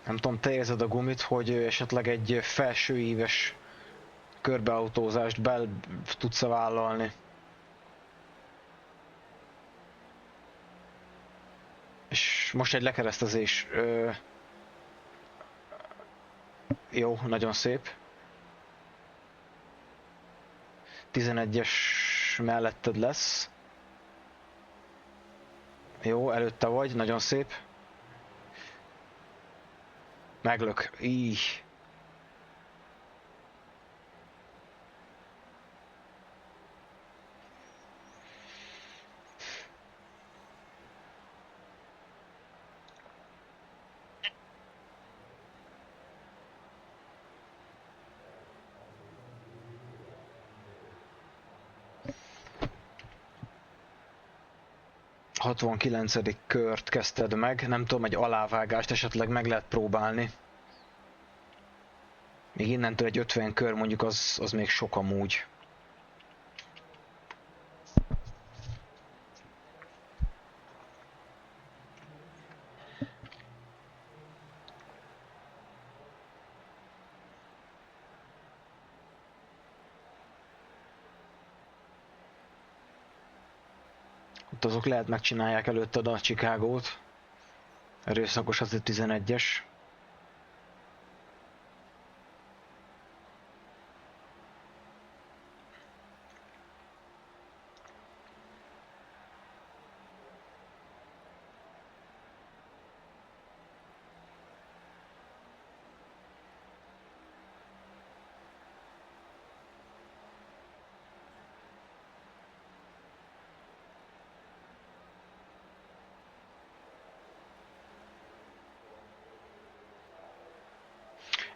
Nem tudom, te érzed a gumit, hogy esetleg egy felső íves körbeautózást tudsz vállalni. És most egy lekeresztezés. Jó, nagyon szép. 11-es melletted lesz. Jó, előtte vagy, nagyon szép. Meglök. Így. A 69. kört kezdted meg, nem tudom, egy alávágást esetleg meg lehet próbálni. Még innentől egy 50 kör mondjuk az még sok amúgy. Ott azok lehet megcsinálják előtted a Chicagót. Erőszakos az a 11-es.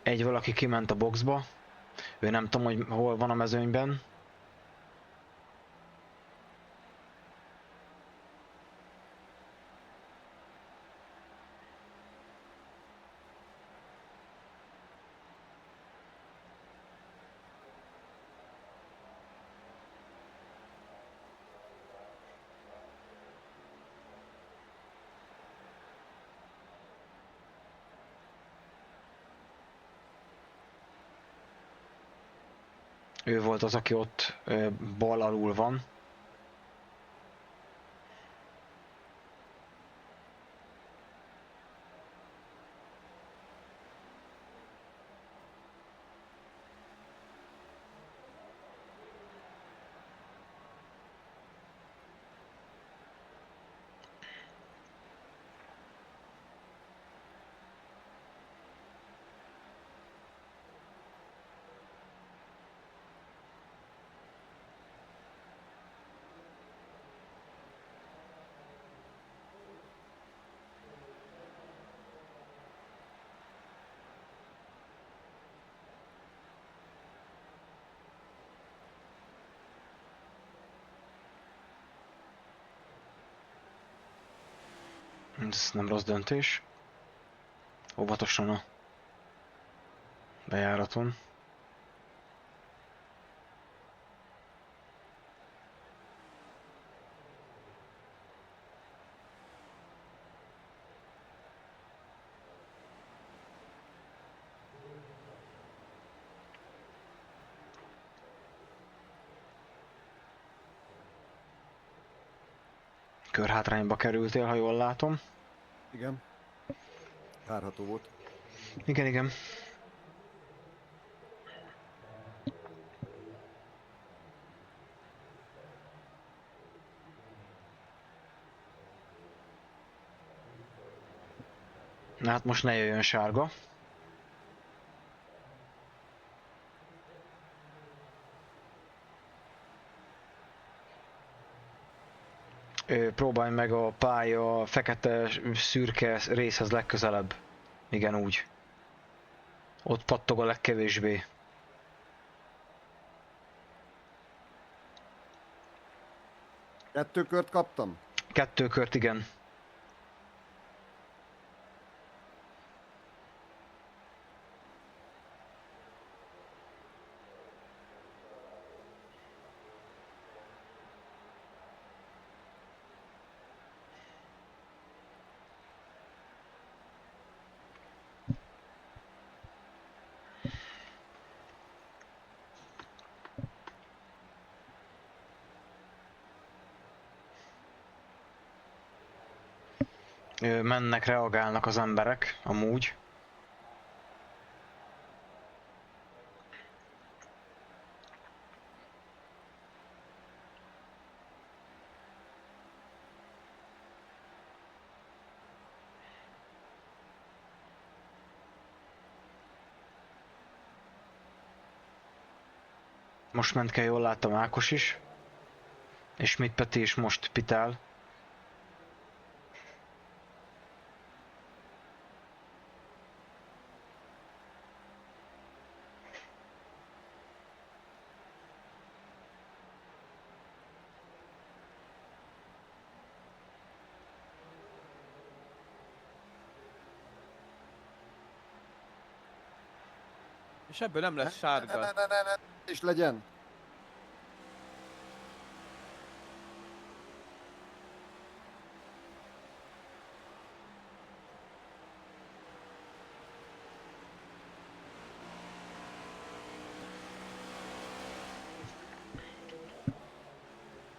Egy valaki kiment a boxba. Ő nem tudom, hogy hol van a mezőnyben. Ő volt az, aki ott bal alul van. Ez nem rossz döntés. Óvatosan a bejáraton. Körhátrányba kerültél, ha jól látom. Igen. Várható volt. Igen, igen. Na hát most ne jöjjön sárga. Próbálj meg a pálya fekete szürke részhez legközelebb. Igen, úgy. Ott pattog a legkevésbé. Kettő kört kaptam? 2 kört, igen. Mennek, reagálnak az emberek, amúgy. Most ment kell, jól láttam, Ákos is. És mit Peti is most pitál. És ebből nem lesz sárga. Ne. És legyen.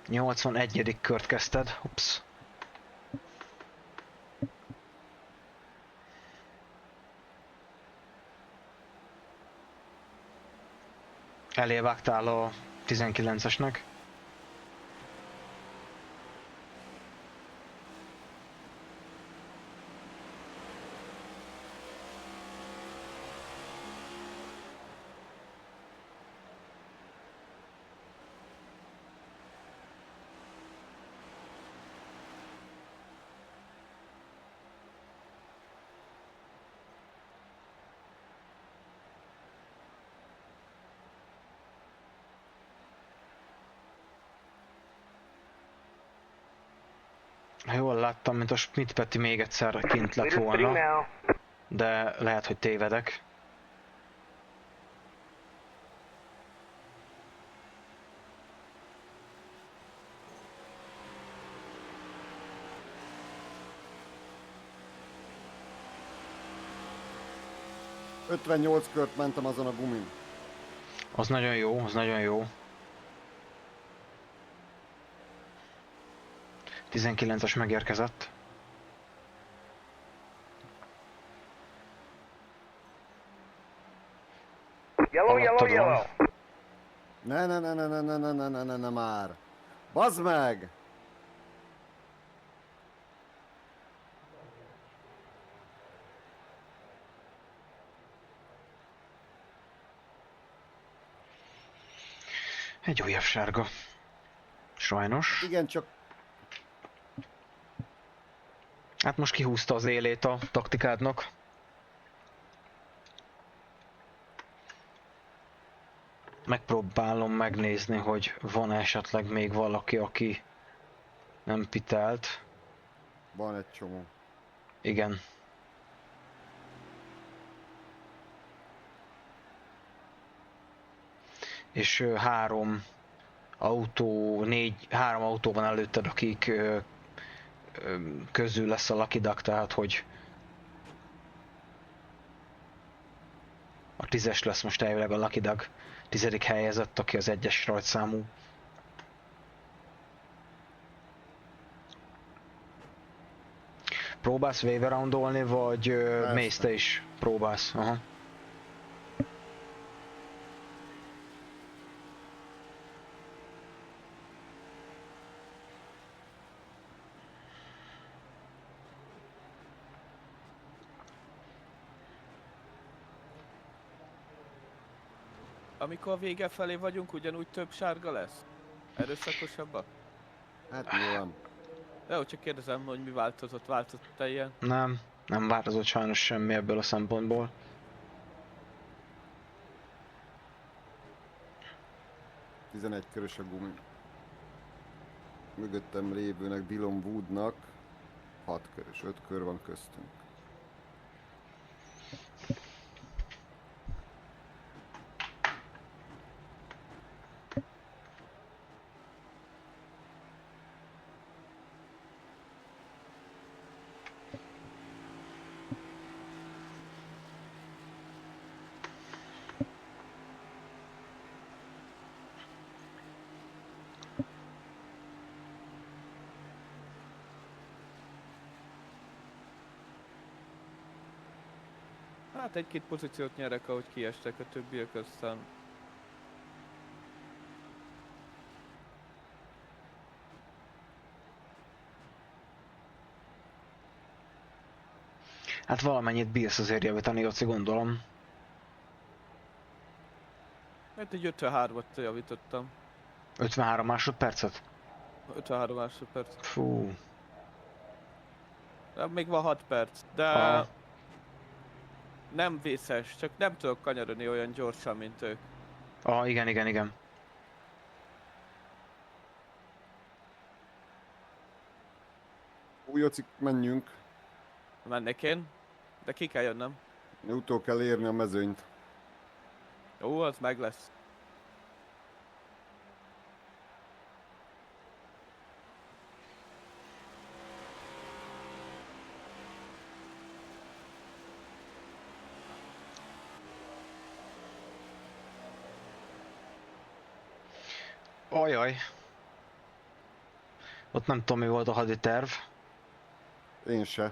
A 81. kört kezdted. Ups. Elévágtál a 19-esnek. Ha jól láttam, mint a Schmidt Peti még egyszer kint lett volna, de lehet, hogy tévedek. – 58 kört mentem azon a gumin. Az nagyon jó, az nagyon jó. 19-es megérkezett. Yellow. Ne már. Bazd meg! Egy újabb sárga. Sajnos. Igen, csak Hát most kihúzta az élét a taktikádnak. Megpróbálom megnézni, hogy van esetleg még valaki, aki nem pitelt. van egy csomó. Igen. És három autó van előtted, akik közül lesz a Lucky Duck, tehát hogy a 10-es lesz most elvileg a Lucky Duck, 10. helyezett, aki az 1-es rajtszámú. Próbálsz wave roundolni, vagy mész te is? Próbálsz, aha. Amikor a vége felé vagyunk, ugyanúgy több sárga lesz? Erőszakosabbak? Hát nyilván. Jó, csak kérdezem, hogy mi változott-e ilyen? Nem változott sajnos semmi ebből a szempontból. Tizenegy körös a gumi. Mögöttem lévőnek, Dylan Woodnak 6 körös, 5 kör van köztünk. Hát egy-két pozíciót nyerek, ahogy kiestek a többiek, aztán... Hát valamennyit bírsz azért javítani, Joci, gondolom. Hát egy 53-at javítottam. 53 másodpercet? 53 másodperc. Fú. De még van 6 perc, de... Ah. Nem vészes, csak nem tudok kanyarodni olyan gyorsan, mint ők. Igen. Új Jocik, menjünk. Mennék én, de ki kell jönnöm. Utól kell érni a mezőnyt. Jó, az meg lesz. Ajaj. Ott nem tudom, mi volt a haditerv. Én se.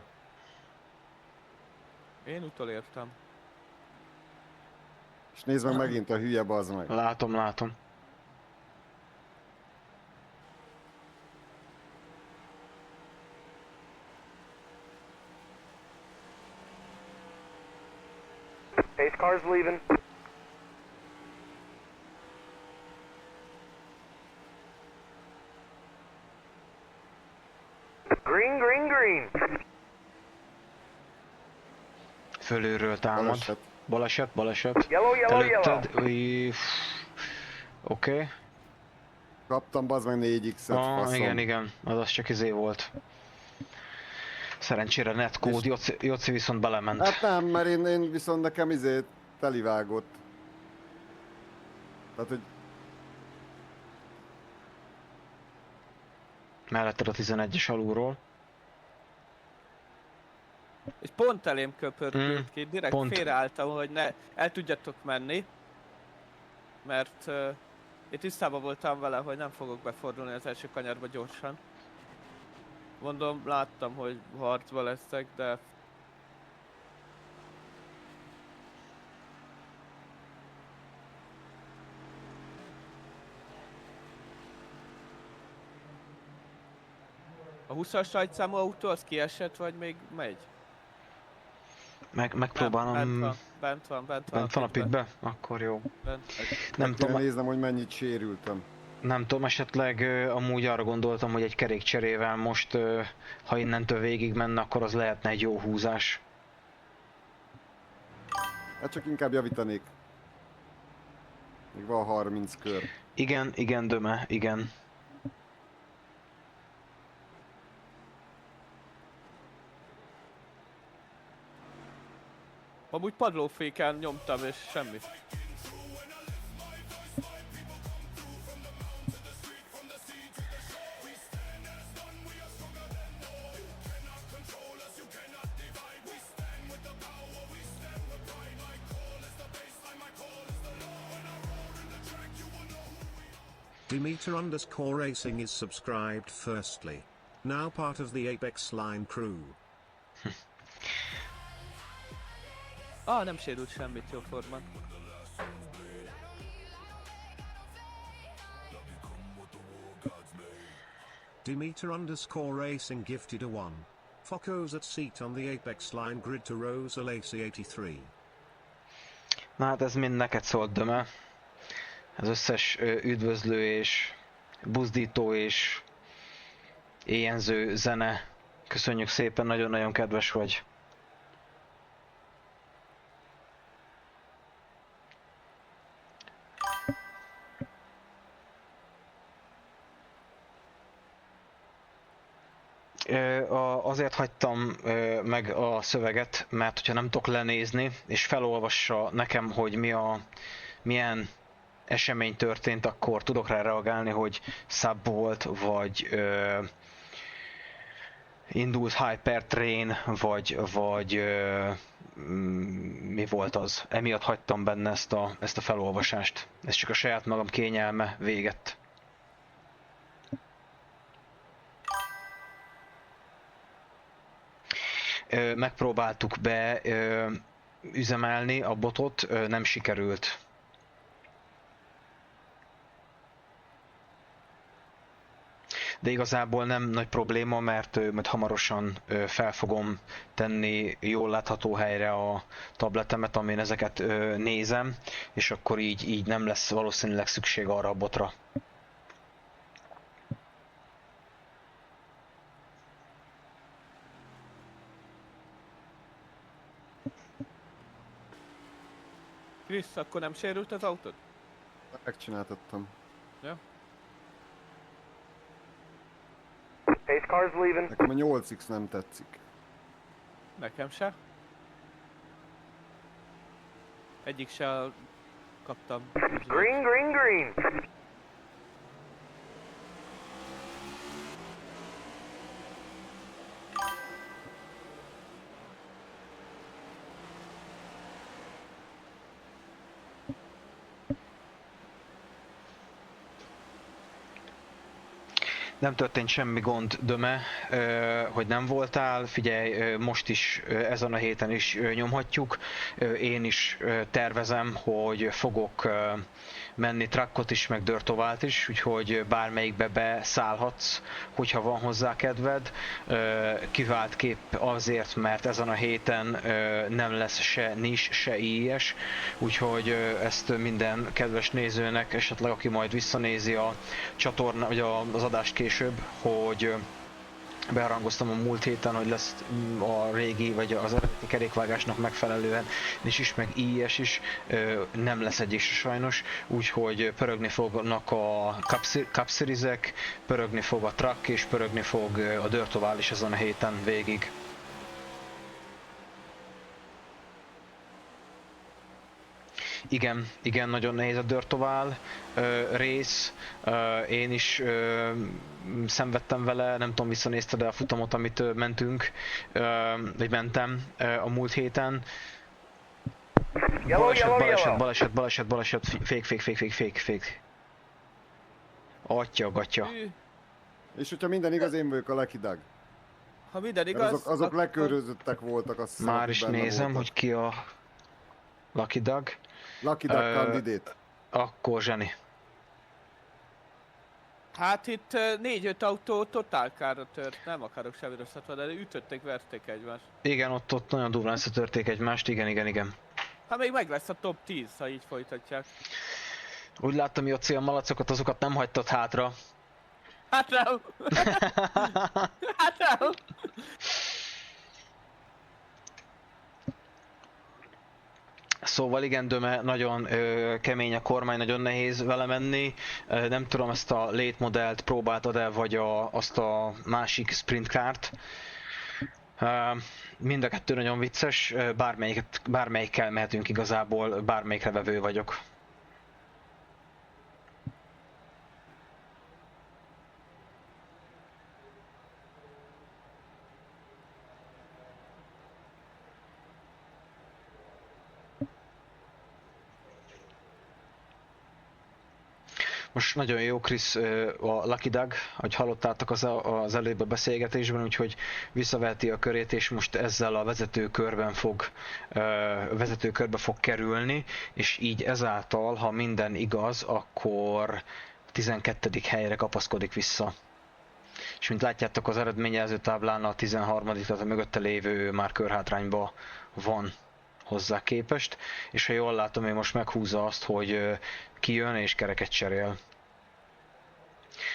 Én utolértem. És nézd meg megint a hülye, bazd meg. Látom. Pace car's leaving. Green. Fölülről támad. Baleset. Yellow. Előtted. Oké. Kaptam bazd meg 4x-et, faszom. Igen. Az csak izé volt. Szerencsére netcode, Joci viszont belement. Hát nem, mert én viszont nekem telivágott. Tehát, hogy Melletted a 11-es alulról. És pont elém köpörgött ki, direkt pont. félreálltam, hogy ne el tudjatok menni. Mert én tisztában voltam vele, hogy nem fogok befordulni az első kanyarba gyorsan. Mondom, láttam, hogy harcba leszek, de... A 20-as rajtszámú autó az kiesett, vagy még megy? Megpróbálom... Bent van a pitbe? Akkor jó. Bent. Nem tudom, néznem, hogy mennyit sérültem. nem tudom, esetleg amúgy arra gondoltam, hogy egy kerékcserével most, ha innentől végig menne, akkor az lehetne egy jó húzás. Hát csak inkább javítanék. Még van 30 kör. Igen, Döme, igen. Amúgy padlóféken nyomtam és semmi. Demeter_Racing is subscribed firstly. Now part of the Apex Line crew. Nem sérült semmit jóformán. Demeter_Racing gifted a 1. Focos at seat on the Apex Line grid to Rosa Lacey 83. Na hát ez mind neked szólt, Döme. Az összes üdvözlő és buzdító és éjjenző zene. Köszönjük szépen, nagyon-nagyon kedves vagy. Azért hagytam meg a szöveget, mert hogyha nem tudok lenézni, és felolvassa nekem, hogy milyen esemény történt, akkor tudok rá reagálni, hogy sub volt, vagy indult Hypertrain, vagy mi volt az. Emiatt hagytam benne ezt a felolvasást. Ez csak a saját magam kényelme véget. Megpróbáltuk üzemelni a botot, nem sikerült. De igazából nem nagy probléma, mert hamarosan fel fogom tenni jól látható helyre a tabletemet, amin ezeket nézem, és akkor így nem lesz valószínűleg szükség arra a botra. Krisz, akkor nem sérült az autód? Megcsináltattam. Ja. Pace car's leaving. Nekem a 8X nem tetszik. Nekem se. Egyik se kaptam. Green, green, green. Nem történt semmi gond, Döme, hogy nem voltál. Figyelj, most is, ezen a héten is nyomhatjuk. Én is tervezem, hogy fogok menni truckot is, meg dörtovált is, úgyhogy bármelyikbe beszállhatsz, hogyha van hozzá kedved. Kivált kép azért, mert ezen a héten nem lesz se NIS, se IES, úgyhogy ezt minden kedves nézőnek, esetleg aki majd visszanézi a csatorna, vagy az adást később, hogy beharangoztam a múlt héten, hogy lesz a régi, vagy az eredeti kerékvágásnak megfelelően NIS is, meg IES is, nem lesz egyik se sajnos, úgyhogy pörögni fognak a Cup Series-ek, pörögni fog a truck, és pörögni fog a Dirt Oval is ezen a héten végig. Igen, nagyon nehéz a Dirt Oval rész. Én is szenvedtem vele, nem tudom, visszanézted el a futamot, amit mentünk, vagy mentem a múlt héten. Baleset, fék. Atya. És hogyha minden igaz, én vagyok a Lucky Dog. Ha minden igaz, azok lekörözöttek voltak, azt hiszem. Már is nézem, hogy ki a Lucky Dog. Lucky Dog kandidát. Akkor Zseni. Hát itt 4-5 autó totálkára tört, nem akarok semmi rosszat mondani, de ütötték, verték egymást. Igen, ott nagyon durván összetörték egymást, igen. Hát még meg lesz a top 10, ha így folytatják. Úgy láttam, hogy a malacokat, azokat nem hagytad hátra. Hát nem! Hát nem! Szóval igen, Döme, nagyon kemény a kormány, nagyon nehéz vele menni. Nem tudom, ezt a late modellt próbáltad-e, vagy azt a másik sprint kárt. Mind a kettő nagyon vicces, bármelyikkel mehetünk igazából, bármelyikre vevő vagyok. Most nagyon jó, Chris, a Lucky Dog, hogy hallottátok az előbb a beszélgetésben, úgyhogy visszaveheti a körét, és most ezzel a vezetőkörbe fog kerülni, és így ezáltal, ha minden igaz, akkor 12. helyre kapaszkodik vissza. És mint látjátok, az eredményjelző táblán a 13., tehát a mögötte lévő már körhátrányban van hozzá képest, és ha jól látom, ő most meghúzza azt, hogy kijön és kereket cserél.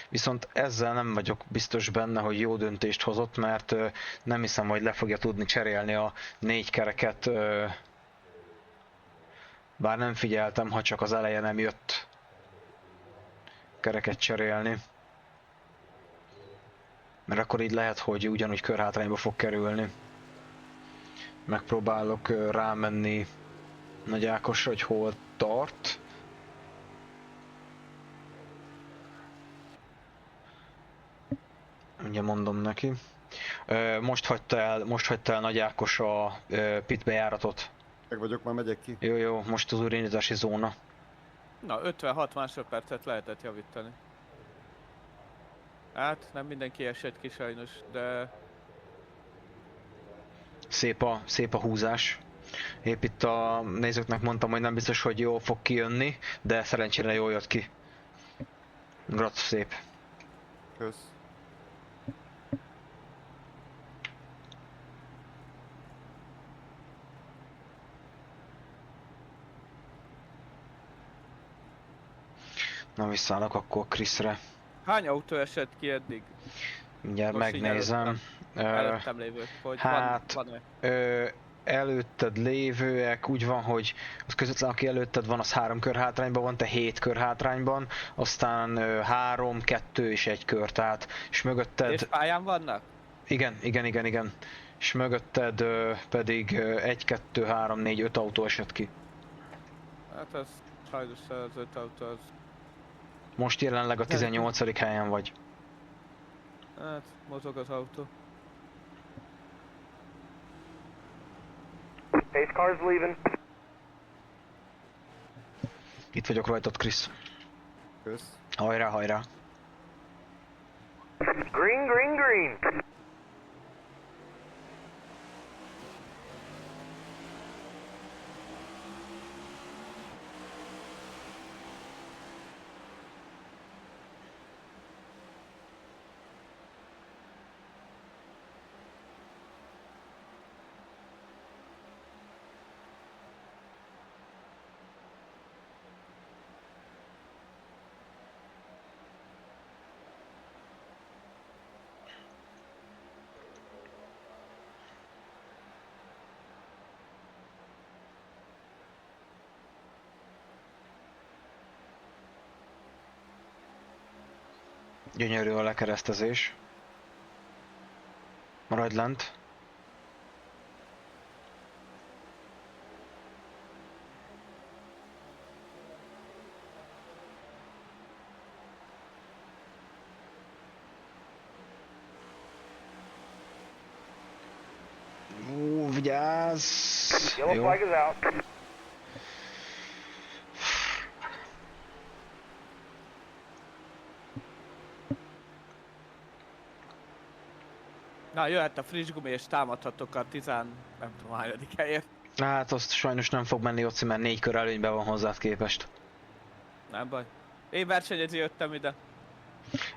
Viszont ezzel nem vagyok biztos benne, hogy jó döntést hozott, mert nem hiszem, hogy le fogja tudni cserélni a 4 kereket, bár nem figyeltem, ha csak az eleje nem jött kereket cserélni. Mert akkor így lehet, hogy ugyanúgy körhátrányba fog kerülni. Megpróbálok rámenni Nagy Ákosra, hogy hol tart. Ugye mondom neki. Most hagyta el Nagy Ákos a pit bejáratot. Meg vagyok, már megyek ki. Jó, most az újraindítási zóna. Na, 56 másodpercet lehetett javítani. Hát, nem mindenki esett ki sajnos, de... Szép a húzás. Épp itt a nézőknek mondtam, hogy nem biztos, hogy jól fog kijönni, de szerencsére jól jött ki. Gratsz, szép. Kösz. Na, visszaállok akkor Chrisre. Hány autó esett ki eddig? Mindjárt Most megnézem. Előttem lévők, hogy Hát, van-e? előtted lévőek úgy van, hogy az közvetlen, aki előtted van, az 3 kör hátrányban van, te 7 kör hátrányban, aztán 3, 2 és 1 kör, tehát, és mögötted... És pályán vannak? Igen. És mögötted pedig 1, 2, 3, 4, 5 autó esett ki. Hát az sajnos az 5 autó az... Most jelenleg a 18. helyen vagy. Hát, mozog az autó. Pace car's leaving. Itt vagyok rajtad, Chris. Kösz. Hajrá! Green. Gyönyörű a lekeresztezés. Maradj lent. Vigyázz! Yellow Jó. flag is out. Na, jöhet a friss gumi és támadhatok a 10, nem tudom, hányadik helyért. Hát azt sajnos nem fog menni, Oci, mert 4 kör előnyben van hozzád képest. Nem baj. Én versenyezni jöttem ide.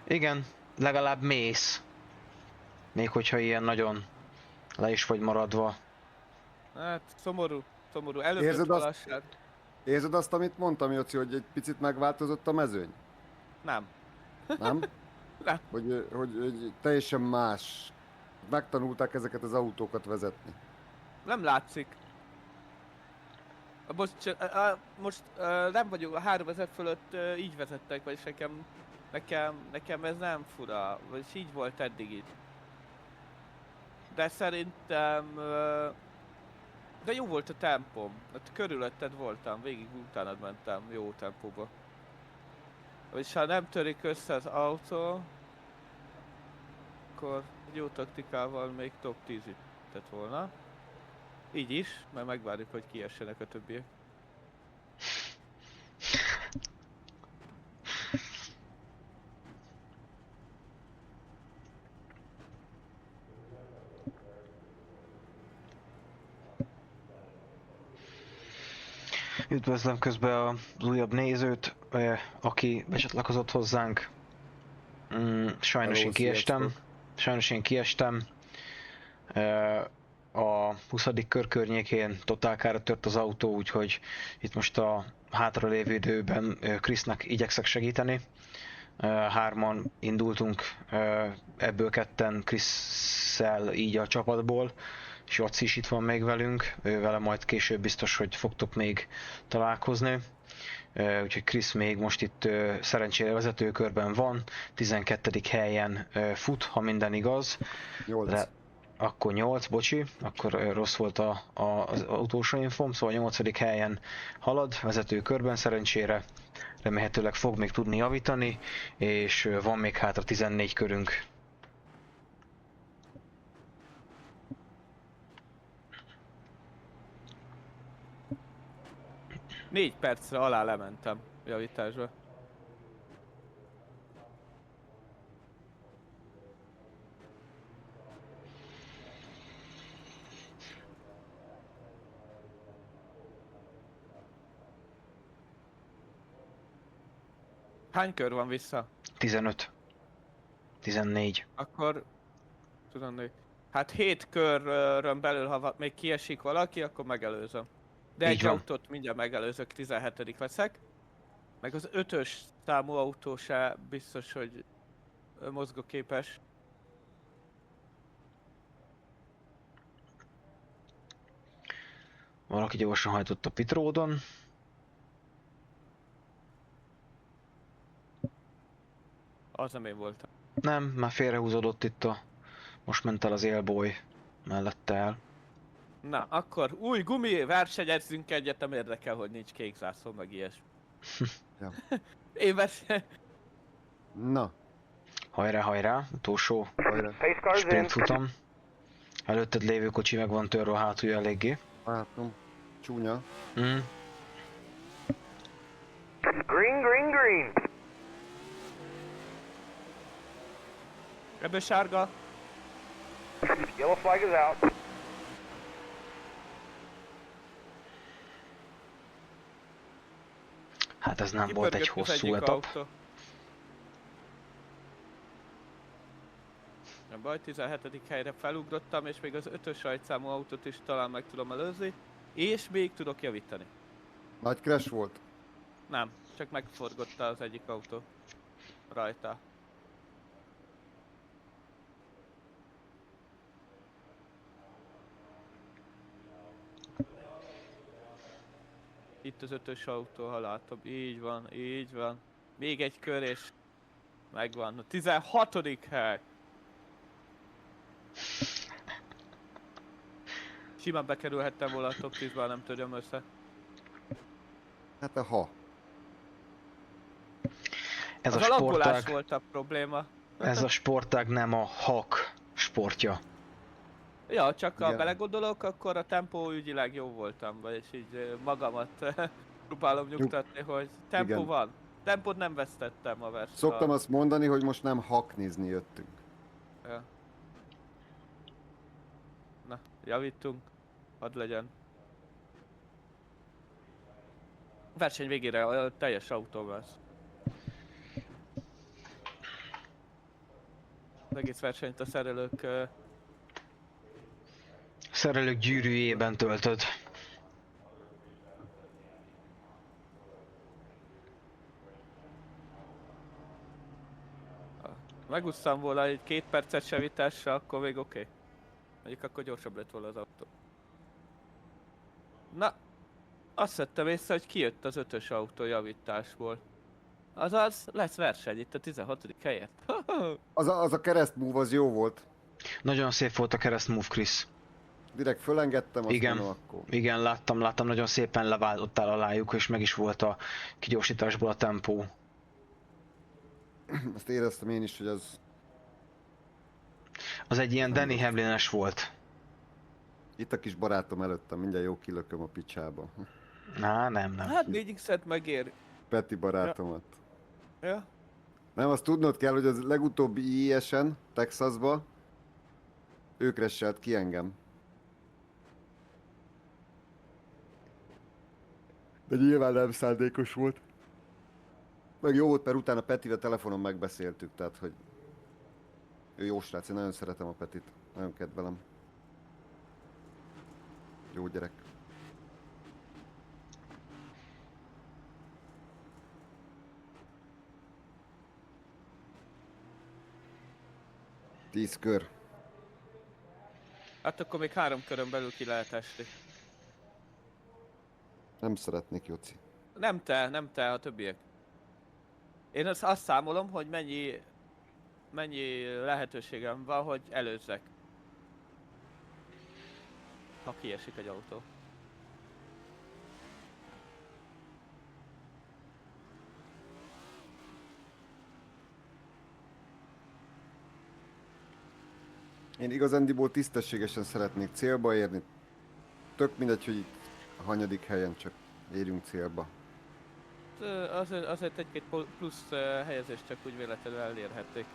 Igen, legalább mész. Még hogyha ilyen nagyon le is vagy maradva. Hát, szomorú. Előbb a lasság. Érzed azt, amit mondtam, Joci, hogy egy picit megváltozott a mezőny? Nem. Nem? Nem. Hogy teljesen más. Megtanulták ezeket az autókat vezetni. Nem látszik. Most nem vagyok, a 3000 fölött így vezettek, vagyis nekem ez nem fura, vagyis így volt eddig itt. De szerintem... De jó volt a tempom. Hát körülötted voltam, végig utánad mentem jó tempóba. És ha nem törik össze az autó, akkor jó taktikával még top 10 tett volna. Így is, mert megvárjuk, hogy kiessenek a többiek. Üdvözlöm közben az újabb nézőt, aki becsatlakozott hozzánk. Sajnos Hello, én kiestem. sziasztok. Sajnos én kiestem. A 20. kör környékén totálkára tört az autó, úgyhogy itt most a hátralévő időben Krisznek igyekszek segíteni. Hárman indultunk, ebből ketten Krisszel így a csapatból, és Jaci is itt van még velünk, vele majd később biztos, hogy fogtok még találkozni. Úgyhogy Krisz még most itt szerencsére vezetőkörben van, 12. helyen fut, ha minden igaz. 8. De akkor 8, bocsi, akkor rossz volt az utolsó infom, szóval 8. helyen halad vezetőkörben szerencsére. Remélhetőleg fog még tudni javítani, és van még hátra 14 körünk. Négy percre alá lementem javításba. Hány kör van vissza? 15. 14. Akkor... Tudom, hogy... Hát 7 körön belül, ha még kiesik valaki, akkor megelőzöm. De Így egy van. autót mindjárt megelőzök, 17. leszek. Meg az 5-ös számú autó se biztos, hogy mozgóképes. Valaki gyorsan hajtott a pitródon. Az nem én voltam. Nem, már félrehúzódott itt a... Most ment el az élboly mellette el. Na, akkor új gumi, versenyezzünk egyet, nem érdekel, hogy nincs kék zászló, meg ilyesmi. Ja. Én verseny... Na, Hajrá, hajrá, utolsó hajrá. Pace cars in. sprint futam. Előtted lévő kocsi meg van törve a hátulja eléggé. Látom. Csúnya. Mm. Green, green, green. Ebből sárga. Yellow flag is out. Hát ez nem volt egy Kipörgött az hosszú egyik etap. autó. Nem baj, 17. helyre felugrottam, és még az 5-ös rajtszámú autót is talán meg tudom előzni. És még tudok javítani. Nagy crash volt. Nem, csak megforgotta az egyik autó rajta. Itt az 5-ös autó, ha látom. Így van, így van. Még egy kör és megvan. A 16. hely. Simán bekerülhettem volna a top 10-be, nem tudom össze. Hát a ha. Ez Az a alapolás sportág, volt a probléma. ez a sportág nem a hak sportja. Ja, csak ha Igen. belegondolok, akkor a tempó ügyileg jó voltam, vagyis így magamat próbálom nyugtatni, hogy tempó Igen. van. Tempót nem vesztettem a versenyt. Szoktam azt mondani, hogy most nem haknizni jöttünk. Ja. Na, javítunk. Hadd legyen. A verseny végére a teljes autó lesz. Az egész versenyt a szerelők Szerelők gyűrűjében töltöd. megúsztam volna egy 2 perces javításra, akkor még oké. Mondjuk akkor gyorsabb lett volna az autó. Na, azt vettem észre, hogy kijött az 5-ös autó javításból. Azaz, lesz verseny itt a 16. helyet. Az a kereszt move az jó volt. Nagyon szép volt a keresztmove, Krisz. Direkt fölengedtem, azt Igen. mondom, akkor... Igen, láttam, nagyon szépen leváltottál alájuk, és meg is volt a kigyorsításból a tempó. Azt éreztem én is, hogy az... Az egy ilyen Danny Hamlin-es volt. Itt a kis barátom előttem, mindjárt jó kilököm a picsába. Nem. Hát 4x-et megér. Peti barátomat. Ja. Nem, azt tudnod kell, hogy az legutóbbi IES-en, Texasba, ők resselt ki engem. De nyilván nem szándékos volt. Meg jó volt, mert utána Petivel telefonon megbeszéltük, tehát hogy... Ő jó srác, én nagyon szeretem a Petit. Nagyon kedvelem. Jó gyerek. Tíz kör. Hát akkor még 3 körön belül ki lehet esni. Nem szeretnék, Joci. Nem te, a többiek. Én azt számolom, hogy mennyi lehetőségem van, hogy előzzek. Ha kiesik egy autó. Én igazándiból tisztességesen szeretnék célba érni. Tök mindegy, hogy itt a hanyadik helyen, csak érjünk célba. Azért egy-két plusz helyezést csak úgy véletlenül elérhették.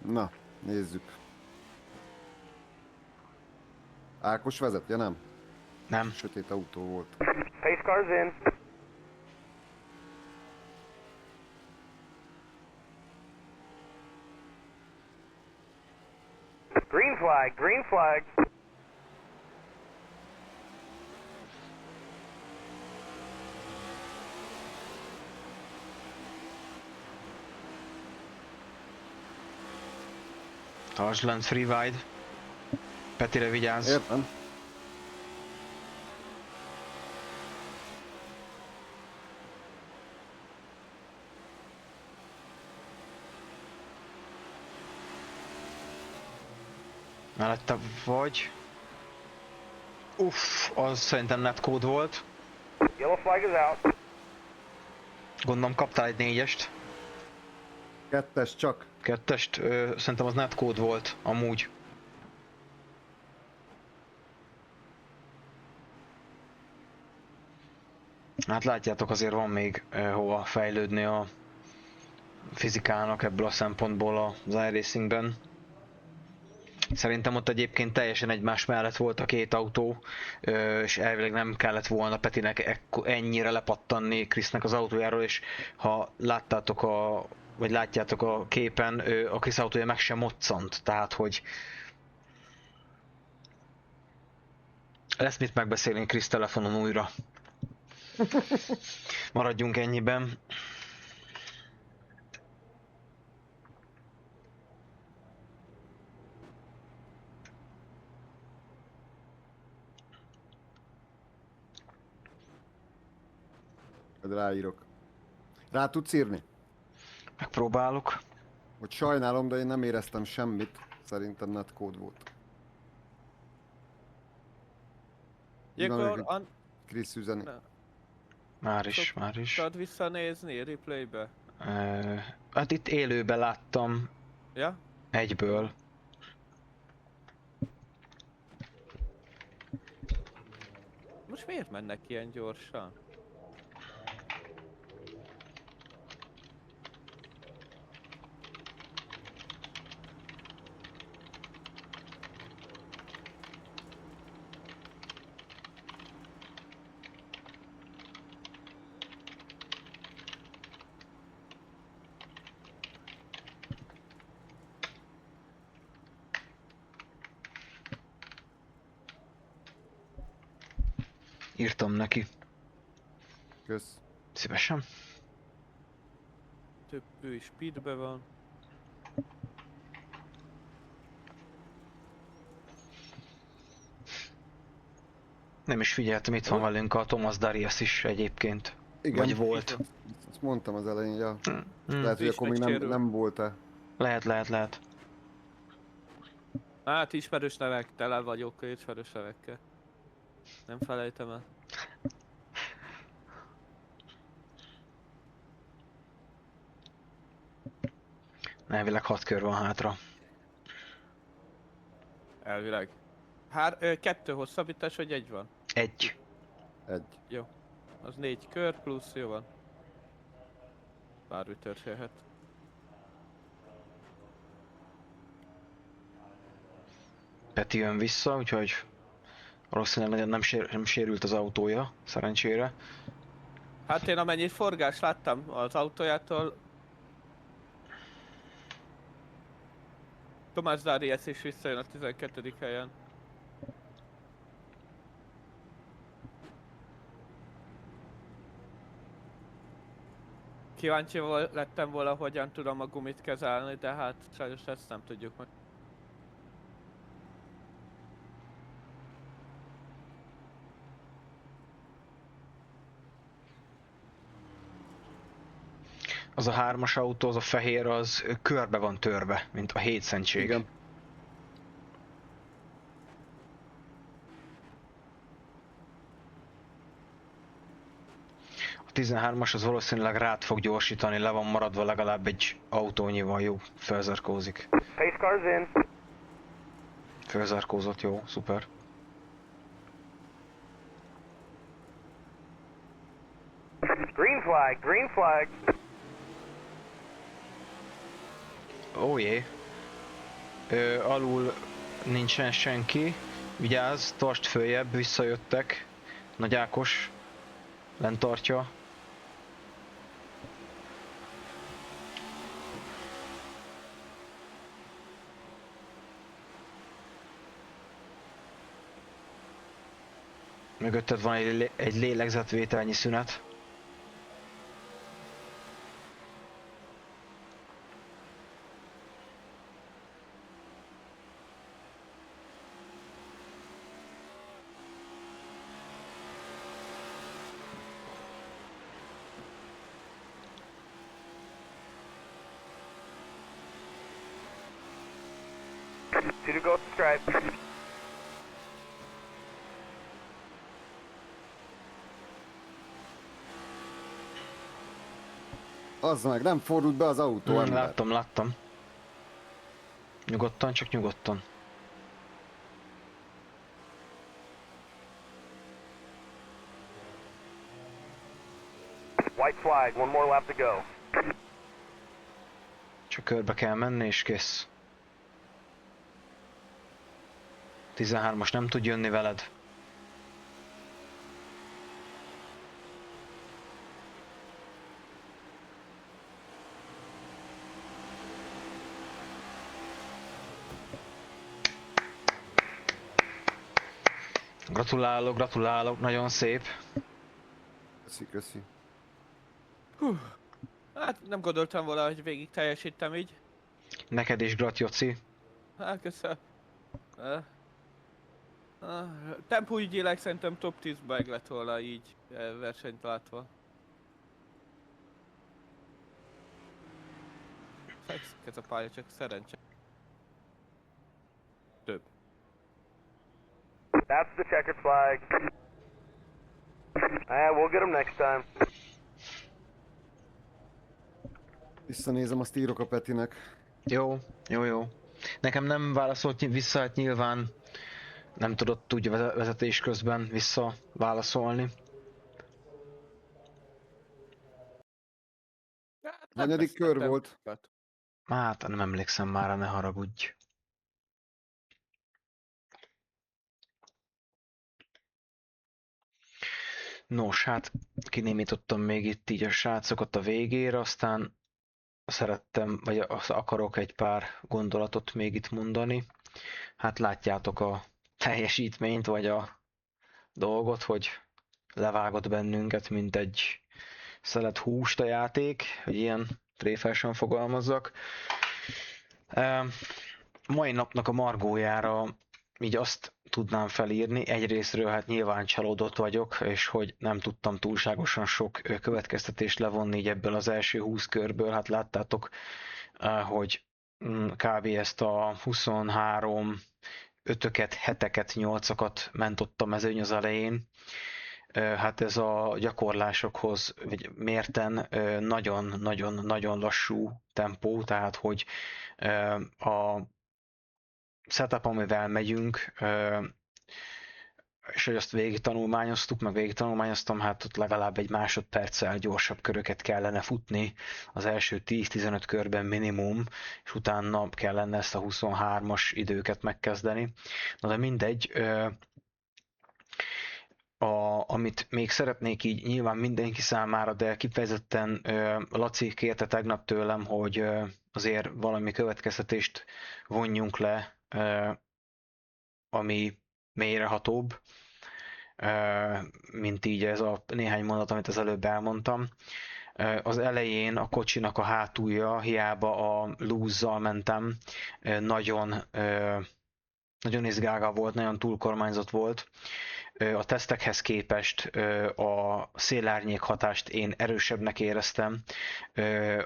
Na, nézzük. Ákos vezet, ja nem? Nem. Sötét autó volt. Pace car's in. Green flag, green flag. Tartsd lent, free wide. Petire vigyázz. Értem. Mellette vagy. Uff, az szerintem netcode volt. Yellow flag is out. Gondolom kaptál egy 4-est. Kettes csak. 2-est, szerintem az netcode volt, amúgy. Hát látjátok, azért van még hova fejlődni a fizikának ebből a szempontból az iRacingben. Szerintem ott egyébként teljesen egymás mellett volt a két autó, és elvileg nem kellett volna Petinek ennyire lepattanni Krisznek az autójáról, és ha láttátok vagy látjátok a képen, a Krisz autója meg sem moccant, tehát hogy lesz mit megbeszélni Krisz telefonon újra. Maradjunk ennyiben. Ráírok. Rá tudsz írni? Megpróbálok. Hogy sajnálom, de én nem éreztem semmit. Szerintem netcode volt. Ilyenkor Krisz üzeni. Már is. Tudod visszanézni replaybe? Hát itt élőben láttam. Ja? Egyből. Most miért mennek ilyen gyorsan? Írtam neki. Kösz. Szívesen. Ő is speedbe van. Nem is figyeltem, itt van velünk a Thomas Darius is egyébként. Igen. Vagy volt. Azt mondtam az elején, ja. Mm. Lehet, hogy Is akkor még nem volt-e. Lehet. Hát ismerős nevek, tele vagyok ismerős nevekkel. Nem felejtem el. Elvileg 6 kör van hátra. Elvileg. 2 hosszabbítás, vagy 1 van? 1. Jó. Az 4 kör plusz, jó van. Bármi történhet. Peti jön vissza, úgyhogy valószínűleg nagyon nem sérült az autója, szerencsére. Hát én amennyit forgás láttam az autójától... Tomás Darius is visszajön a 12. helyen. Kíváncsi lettem volna, hogyan tudom a gumit kezelni, de hát sajnos ezt nem tudjuk meg. Az a 3-as autó, az a fehér, az körbe van törve, mint a hétszentség. Igen. A 13-as az valószínűleg rád fog gyorsítani, le van maradva legalább egy autónyival, jó, felzárkózik. Pace car's in. Felzárkózott, jó, szuper. Green flag, green flag. Ó jé. Alul nincsen senki. Vigyázz, tartsd följebb, visszajöttek. Nagy Ákos lent tartja. Mögötted van egy lélegzetvételnyi szünet. Two to go at the stripe. Az meg nem fordult be az autó, ember. Láttam. Nyugodtan, csak nyugodtan. White flag, one more lap to go. Csak körbe kell menni és kész. 13-as nem tud jönni veled. Gratulálok, nagyon szép. Köszi. Hát nem gondoltam volna, hogy végig teljesítem így. Neked is grat, Joci. Hát köszönöm. Tempóügyileg szerintem top 10-ben lett volna így versenyt látva. Fekszik ez a pálya, csak szerencse. Több. That's the checkered flag. We'll get them next time. Visszanézem, azt írok a Petinek. Jó. Nekem nem válaszolt vissza, hát nyilván nem tudott úgy vezetés közben visszaválaszolni. Hanyadik kör volt? Hát nem emlékszem már, ne haragudj. Nos, hát kinémítottam még itt így a srácokat a végére, aztán szerettem, vagy akarok egy pár gondolatot még itt mondani. Hát látjátok a teljesítményt, vagy a dolgot, hogy levágott bennünket, mint egy szelet húst a játék, hogy ilyen tréfásan fogalmazzak. Mai napnak a margójára így azt tudnám felírni, egyrésztről hát nyilván csalódott vagyok, és hogy nem tudtam túlságosan sok következtetést levonni így ebből az első 20 körből, hát láttátok, hogy kb. Ezt a 23 5-öket, 7-eket, 8-akat ment ott a mezőny az elején. Hát ez a gyakorlásokhoz vagy mérten nagyon-nagyon-nagyon lassú tempó, tehát hogy a setup, amivel megyünk, és hogy azt végig tanulmányoztuk, meg végig tanulmányoztam, hát ott legalább egy másodperccel gyorsabb köröket kellene futni az első 10-15 körben minimum, és utána kellene ezt a 23-as időket megkezdeni. Na de mindegy, amit még szeretnék így nyilván mindenki számára, de kifejezetten Laci kérte tegnap tőlem, hogy azért valami következtetést vonjunk le, ami mélyrehatóbb, mint így ez a néhány mondat, amit az előbb elmondtam. Az elején a kocsinak a hátulja, hiába a lúzzal mentem, nagyon izgága volt, nagyon túlkormányzott volt. A tesztekhez képest a szélárnyék hatást én erősebbnek éreztem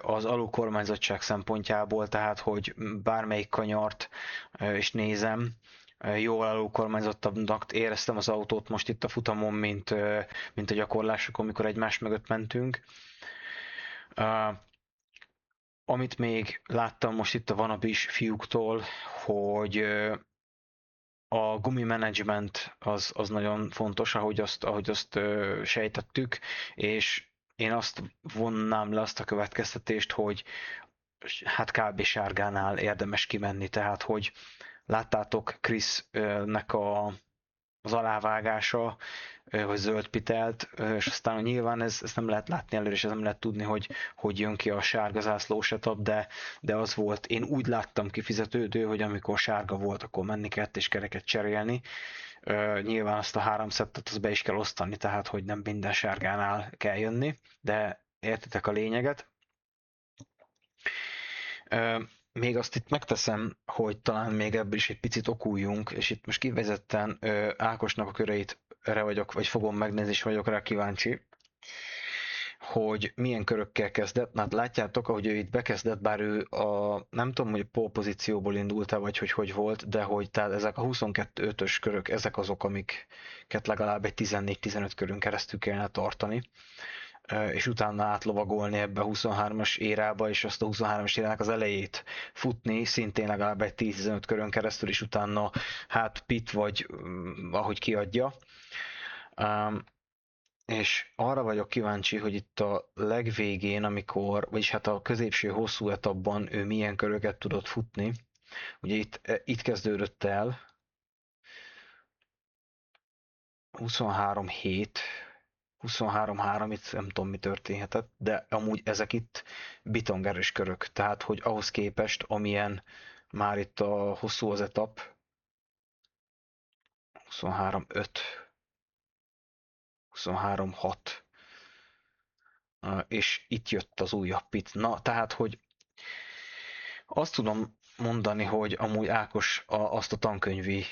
az alulkormányzottság szempontjából, tehát hogy bármelyik kanyart is nézem, jól alulkormányzottabbnak éreztem az autót most itt a futamon, mint a gyakorlásokon, amikor egymás mögött mentünk. Amit még láttam most itt a Vanabis fiúktól, hogy a gumi management az nagyon fontos, ahogy azt sejtettük, és én azt vonnám le azt a következtetést, hogy hát kb. Sárgánál érdemes kimenni, tehát hogy láttátok Chris-nek az alávágása, hogy zöld pitelt, és aztán nyilván ezt nem lehet látni előre, és nem lehet tudni, hogy jön ki a sárga zászló setup, de az volt, én úgy láttam kifizetődő, hogy amikor sárga volt, akkor menni kellett és kereket cserélni. Nyilván azt a 3 szettet azt be is kell osztani, tehát hogy nem minden sárgánál kell jönni, de értitek a lényeget. Még azt itt megteszem, hogy talán még ebből is egy picit okuljunk, és itt most kivezetten Ákosnak a köreit vagyok, vagy fogom megnézni, és vagyok rá kíváncsi, hogy milyen körökkel kezdett. Hát látjátok, ahogy ő itt bekezdett, bár ő nem tudom, hogy pole pozícióból indult-e, vagy hogy volt, de hogy tehát ezek a 22-5-ös körök, ezek azok, amiket legalább egy 14-15 körön keresztül kellene tartani, és utána átlovagolni ebbe a 23-as érába, és azt a 23-as érának az elejét futni, szintén legalább egy 10-15 körön keresztül, és utána hát pit vagy ahogy kiadja. És arra vagyok kíváncsi, hogy itt a legvégén, vagyis hát a középső hosszú etapban ő milyen köröket tudott futni. Ugye itt kezdődött el 23-7, 23-3, itt nem tudom mi történhetett, de amúgy ezek itt bitongerős körök, tehát hogy ahhoz képest, amilyen már itt a hosszú az etap, 23-5, 23-6, és itt jött az újabb pit. Na, tehát, hogy azt tudom mondani, hogy amúgy Ákos azt a tankönyvi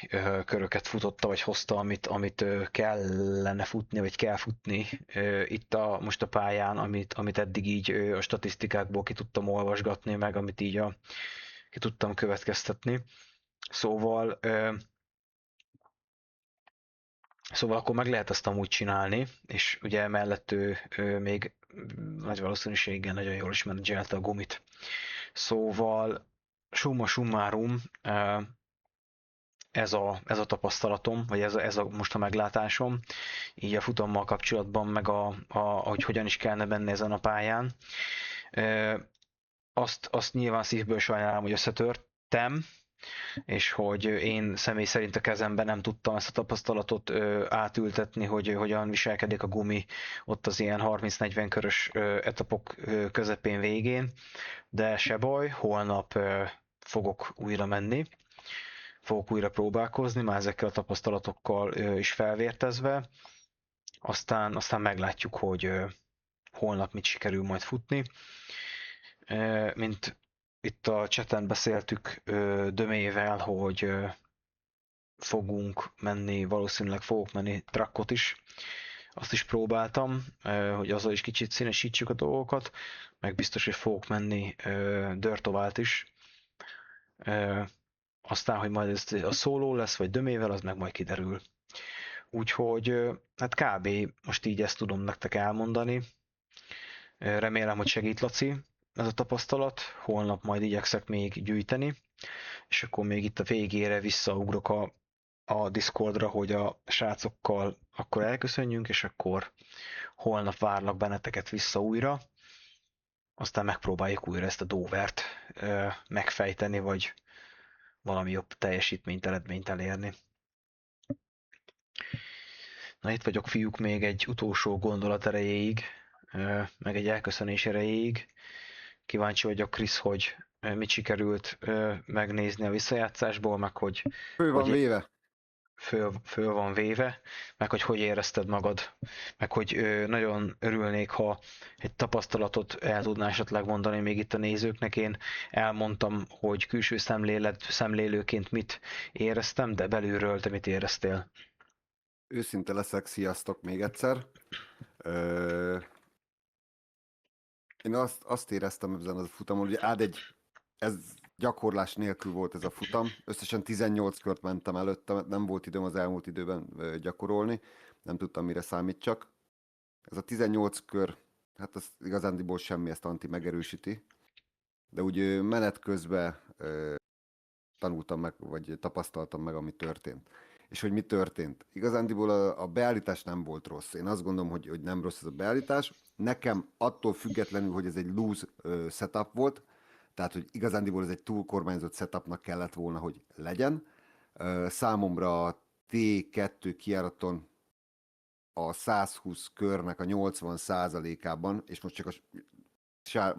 köröket futotta, vagy hozta, amit kellene futni, vagy kell futni itt most a pályán, amit eddig így a statisztikákból ki tudtam olvasgatni, meg amit így ki tudtam következtetni. Szóval akkor meg lehet ezt amúgy csinálni, és ugye emellett ő még nagy valószínűséggel nagyon jól is menedzselte a gumit. Szóval summa summarum, ez a tapasztalatom, vagy ez a most a meglátásom, így a futammal kapcsolatban, meg hogy hogyan is kellene benni ezen a pályán. Azt nyilván szívből sajnálom, hogy összetörtem, és hogy én személy szerint a kezemben nem tudtam ezt a tapasztalatot átültetni, hogy hogyan viselkedik a gumi ott az ilyen 30-40 körös etapok közepén végén, de se baj, holnap fogok újra menni, fogok újra próbálkozni, már ezekkel a tapasztalatokkal is felvértezve, aztán meglátjuk, hogy holnap mit sikerül majd futni. Mint itt a chaten beszéltük Dömével, hogy valószínűleg fogok menni trackot is. Azt is próbáltam, hogy azzal is kicsit színesítsük a dolgokat, meg biztos, hogy fogok menni Dirtovált is, Aztán, hogy majd ez a szóló lesz, vagy dömével, az meg majd kiderül. Úgyhogy hát kb. Most így ezt tudom nektek elmondani. Remélem, hogy segít, Laci, ez a tapasztalat. Holnap majd igyekszek még gyűjteni, és akkor még itt a végére visszaugrok a Discordra, hogy a srácokkal akkor elköszönjünk, és akkor holnap várlak benneteket vissza újra. Aztán megpróbáljuk újra ezt a Dovert megfejteni, vagy valami jobb teljesítményt, eredményt elérni. Na, itt vagyok, fiúk, még egy utolsó gondolat erejéig, meg egy elköszönés erejéig. Kíváncsi vagyok, Krisz, hogy mit sikerült megnézni a visszajátszásból, meg hogy... Föl van véve. Föl van véve, meg hogy érezted magad, meg hogy nagyon örülnék, ha egy tapasztalatot el tudnál esetleg mondani még itt a nézőknek. Én elmondtam, hogy külső szemlélőként mit éreztem, de belülről te mit éreztél? Őszinte leszek, sziasztok még egyszer. Én azt éreztem ezen a futamon, hogy ez gyakorlás nélkül volt ez a futam. Összesen 18 kört mentem előtte, nem volt időm az elmúlt időben gyakorolni, nem tudtam, mire számítsak. Ez a 18 kör, hát az igazándiból semmi, ezt Anti megerősíti. De úgy menet közben tanultam meg, vagy tapasztaltam meg, ami történt. És hogy mi történt. Igazándiból a beállítás nem volt rossz. Én azt gondolom, hogy nem rossz ez a beállítás. Nekem attól függetlenül, hogy ez egy loose setup volt, tehát, hogy igazándiból ez egy túlkormányzott setupnak kellett volna, hogy legyen. Számomra a T2 kijáraton a 120 körnek a 80%-ában, és most csak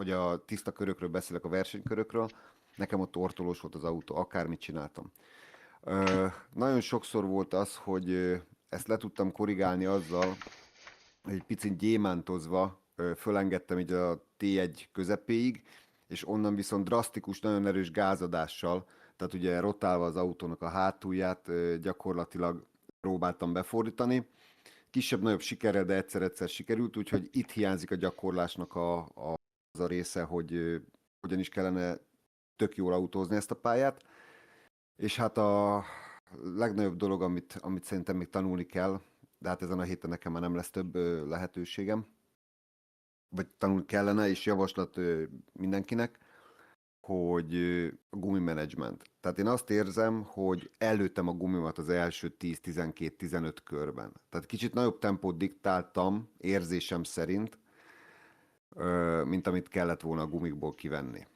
a tiszta körökről beszélek, a versenykörökről, nekem ott tortolós volt az autó, akármit csináltam. Nagyon sokszor volt az, hogy ezt le tudtam korrigálni azzal, hogy egy picit gyémántozva fölengedtem így a T1 közepéig, és onnan viszont drasztikus, nagyon erős gázadással, tehát ugye rotálva az autónak a hátulját gyakorlatilag próbáltam befordítani. Kisebb-nagyobb sikerrel, de egyszer-egyszer sikerült, úgyhogy itt hiányzik a gyakorlásnak az a része, hogy hogyan is kellene tök jól autózni ezt a pályát. És hát a legnagyobb dolog, amit szerintem még tanulni kell, de hát ezen a héten nekem már nem lesz több lehetőségem, vagy tanulni kellene, és javaslat mindenkinek, hogy a gumimenedzsment. Tehát én azt érzem, hogy előttem a gumimat az első 10-12-15 körben. Tehát kicsit nagyobb tempót diktáltam érzésem szerint, mint amit kellett volna a gumikból kivenni.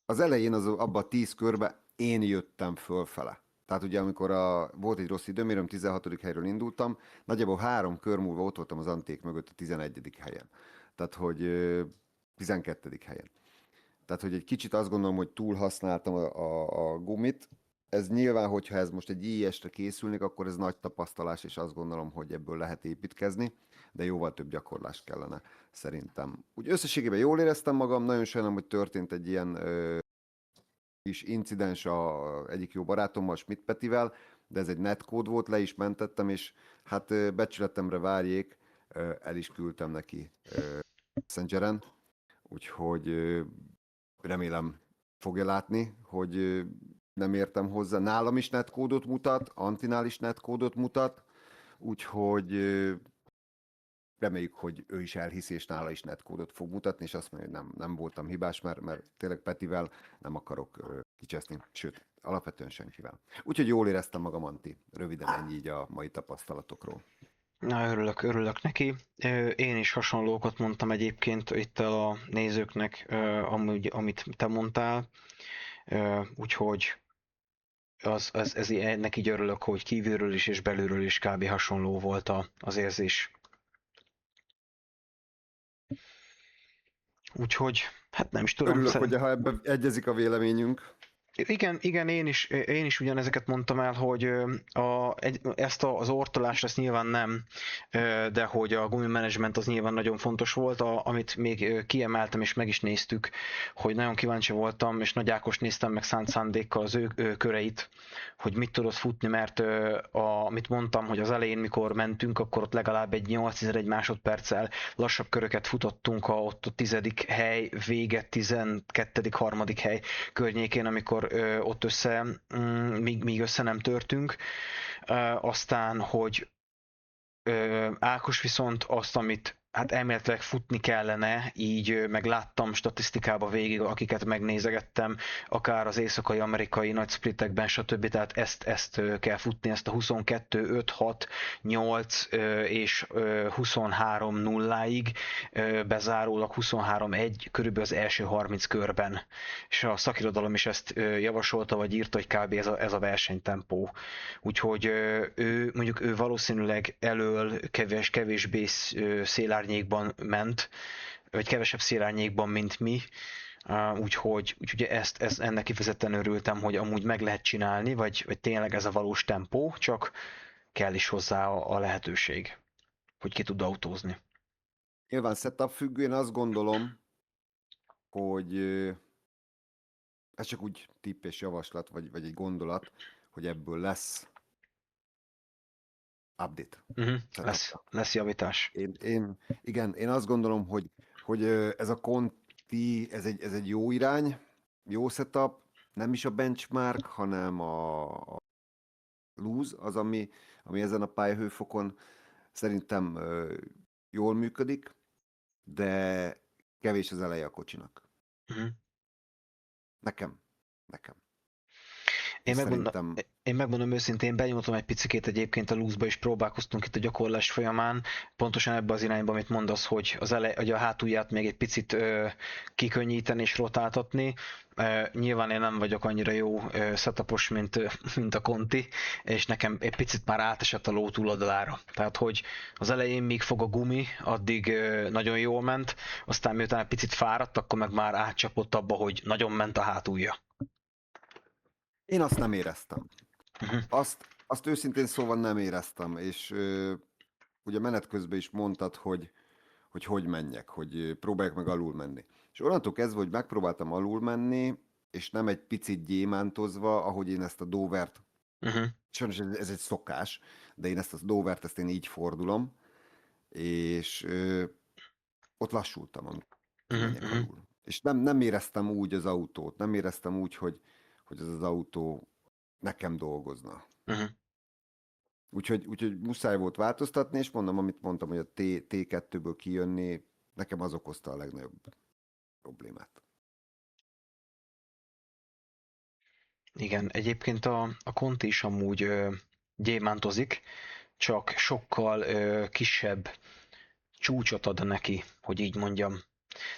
Az elején abban a 10 körben én jöttem fölfele. Tehát ugye amikor volt egy rossz időmérőm, 16. helyről indultam, nagyjából 3 kör múlva ott voltam az Anték mögött a 11. helyen. Tehát hogy 12. helyen. Tehát hogy egy kicsit azt gondolom, hogy túl használtam a gumit. Ez nyilván, hogyha ez most egy IS-re készülnék, akkor ez nagy tapasztalás, és azt gondolom, hogy ebből lehet építkezni, de jóval több gyakorlás kellene szerintem. Úgy összességében jól éreztem magam, nagyon sajnálom, hogy történt egy ilyen kis incidens egyik jó barátommal, Schmidt Petivel, de ez egy netkód volt, le is mentettem, és hát becsületemre várjék, el is küldtem neki Messengeren, úgyhogy remélem fogja látni, hogy nem értem hozzá. Nálam is netkódot mutat, Antinál is netkódot mutat, úgyhogy reméljük, hogy ő is elhiszi, és nála is netkódot fog mutatni, és azt mondja, hogy nem voltam hibás, mert tényleg Petivel nem akarok kicseszni, sőt, alapvetően senkivel. Úgyhogy jól éreztem magam, Anti. Röviden ennyi így a mai tapasztalatokról. Na, örülök neki. Én is hasonlókat mondtam egyébként itt a nézőknek, amit te mondtál, úgyhogy ennek így örülök, hogy kívülről is és belülről is kb. Hasonló volt az érzés. Úgyhogy, hát nem is tudom. Örülök, hogy ha ebben egyezik a véleményünk. Igen, én is ugyanezeket mondtam el, hogy ezt az ortolást ezt nyilván nem, de hogy a gumimenedzsment az nyilván nagyon fontos volt, amit még kiemeltem és meg is néztük, hogy nagyon kíváncsi voltam, és Nagy Ákos néztem meg szánt szándékkal az ő köreit, hogy mit tudott futni, mert amit mondtam, hogy az elején, mikor mentünk, akkor ott legalább egy 8-11 másodperccel lassabb köröket futottunk, ott a 10. hely vége, 12. harmadik hely környékén, amikor amikor ott míg össze nem törtünk. Aztán, hogy Ákos viszont azt, amit hát elméletileg futni kellene, így meg láttam statisztikába végig, akiket megnézegettem, akár az északi amerikai nagy splitekben, stb. Tehát ezt kell futni, ezt a 22, 5, 6, 8 és 23 nulláig, bezárólag 23 1 körülbelül az első 30 körben. És a szakirodalom is ezt javasolta, vagy írta, hogy kb. Ez a versenytempó. Úgyhogy ő valószínűleg elől kevésbé szélárnyékban ment, vagy kevesebb szélárnyékban, mint mi, úgyhogy ennek kifejezetten örültem, hogy amúgy meg lehet csinálni, vagy tényleg ez a valós tempó, csak kell is hozzá a lehetőség, hogy ki tud autózni. Nyilván setup függően azt gondolom, hogy ez csak úgy tipp és javaslat, vagy egy gondolat, hogy ebből lesz update. Lesz javítás. Én azt gondolom, hogy ez a Conti, ez egy jó irány, jó setup, nem is a benchmark, hanem a lose, az, ami ezen a pályahőfokon szerintem jól működik, de kevés az eleje a kocsinak. Nekem. Én megmondom őszintén, benyomtam egy picikét egyébként a loose-ba, és próbálkoztunk itt a gyakorlás folyamán, pontosan ebbe az irányba, amit mondasz, hogy hogy a hátulját még egy picit kikönnyíteni és rotáltatni. Nyilván én nem vagyok annyira jó setupos, mint a Conti, és nekem egy picit már átesett a ló túloldalára. Tehát, hogy az elején még fog a gumi, addig nagyon jól ment, aztán miután egy picit fáradt, akkor meg már átcsapott abba, hogy nagyon ment a hátulja. Én azt nem éreztem. Azt őszintén szóval nem éreztem, és ugye menet közben is mondtad, hogy menjek, hogy próbálják meg alul menni. És onnantól kezdve, hogy megpróbáltam alul menni, és nem egy picit gyémántozva, ahogy én ezt a Dovert, sajnos ez egy szokás, de én ezt a Dovert, ezt én így fordulom, és ott lassultam, amikor menjek alul. És nem éreztem úgy az autót, nem éreztem úgy, hogy ez az autó nekem dolgozna. Úgyhogy muszáj volt változtatni, és mondom, amit mondtam, hogy a T2-ből kijönni, nekem az okozta a legnagyobb problémát. Igen, egyébként a Conti is amúgy gyémántozik, csak sokkal kisebb csúcsot ad neki, hogy így mondjam.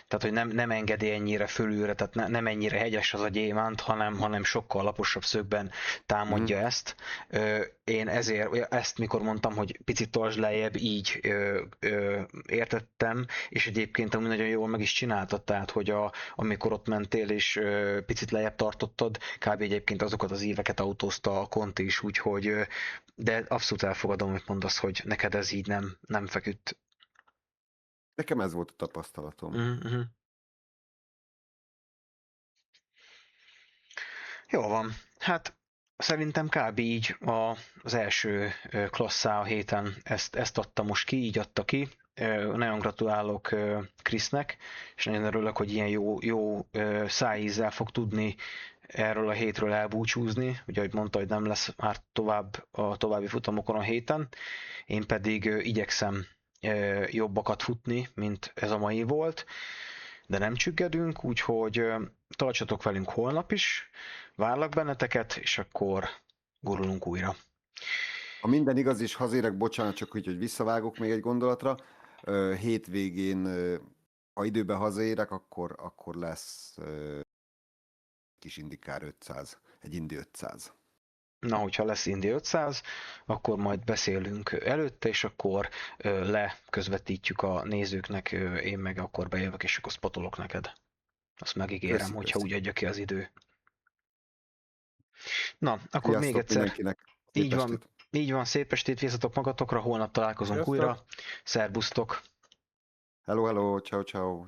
Tehát, hogy nem engedi ennyire fölülre, tehát nem ennyire hegyes az a gyémánt, hanem sokkal laposabb szögben támadja ezt. Én ezért ezt, mikor mondtam, hogy picit tartsd lejjebb, így értettem, és egyébként amúgy nagyon jól meg is csináltad, tehát, hogy amikor ott mentél és picit lejjebb tartottad, kb. Egyébként azokat az éveket autózta a Conti is, úgyhogy, de abszolút elfogadom, hogy mondasz, hogy neked ez így nem feküdt. Nekem ez volt a tapasztalatom. Jó van. Hát szerintem kb. Így az első klasszá a héten ezt adta most ki, így adta ki. Nagyon gratulálok Krisznek, és nagyon örülök, hogy ilyen jó szájízzel fog tudni erről a hétről elbúcsúzni. Ugye, ahogy mondta, hogy nem lesz már a további futamokon a héten. Én pedig igyekszem jobbakat futni, mint ez a mai volt, de nem csüggedünk, úgyhogy tartsatok velünk holnap is, várlak benneteket, és akkor gurulunk újra. Ha minden igaz, és hazérek, bocsánat, csak úgy, hogy visszavágok még egy gondolatra, hétvégén, ha időben hazaérek, akkor lesz kis Indikár 500, egy Indi 500. Na, hogyha lesz Indi 500, akkor majd beszélünk előtte, és akkor leközvetítjük a nézőknek, én meg akkor bejövök, és akkor spotolok neked. Azt megígérem, hogyha úgy adja ki az idő. Na, akkor sziasztok még egyszer. Így van, szép estét, vészatok magatokra, holnap találkozunk újra. Szerbusztok! Hello, ciao.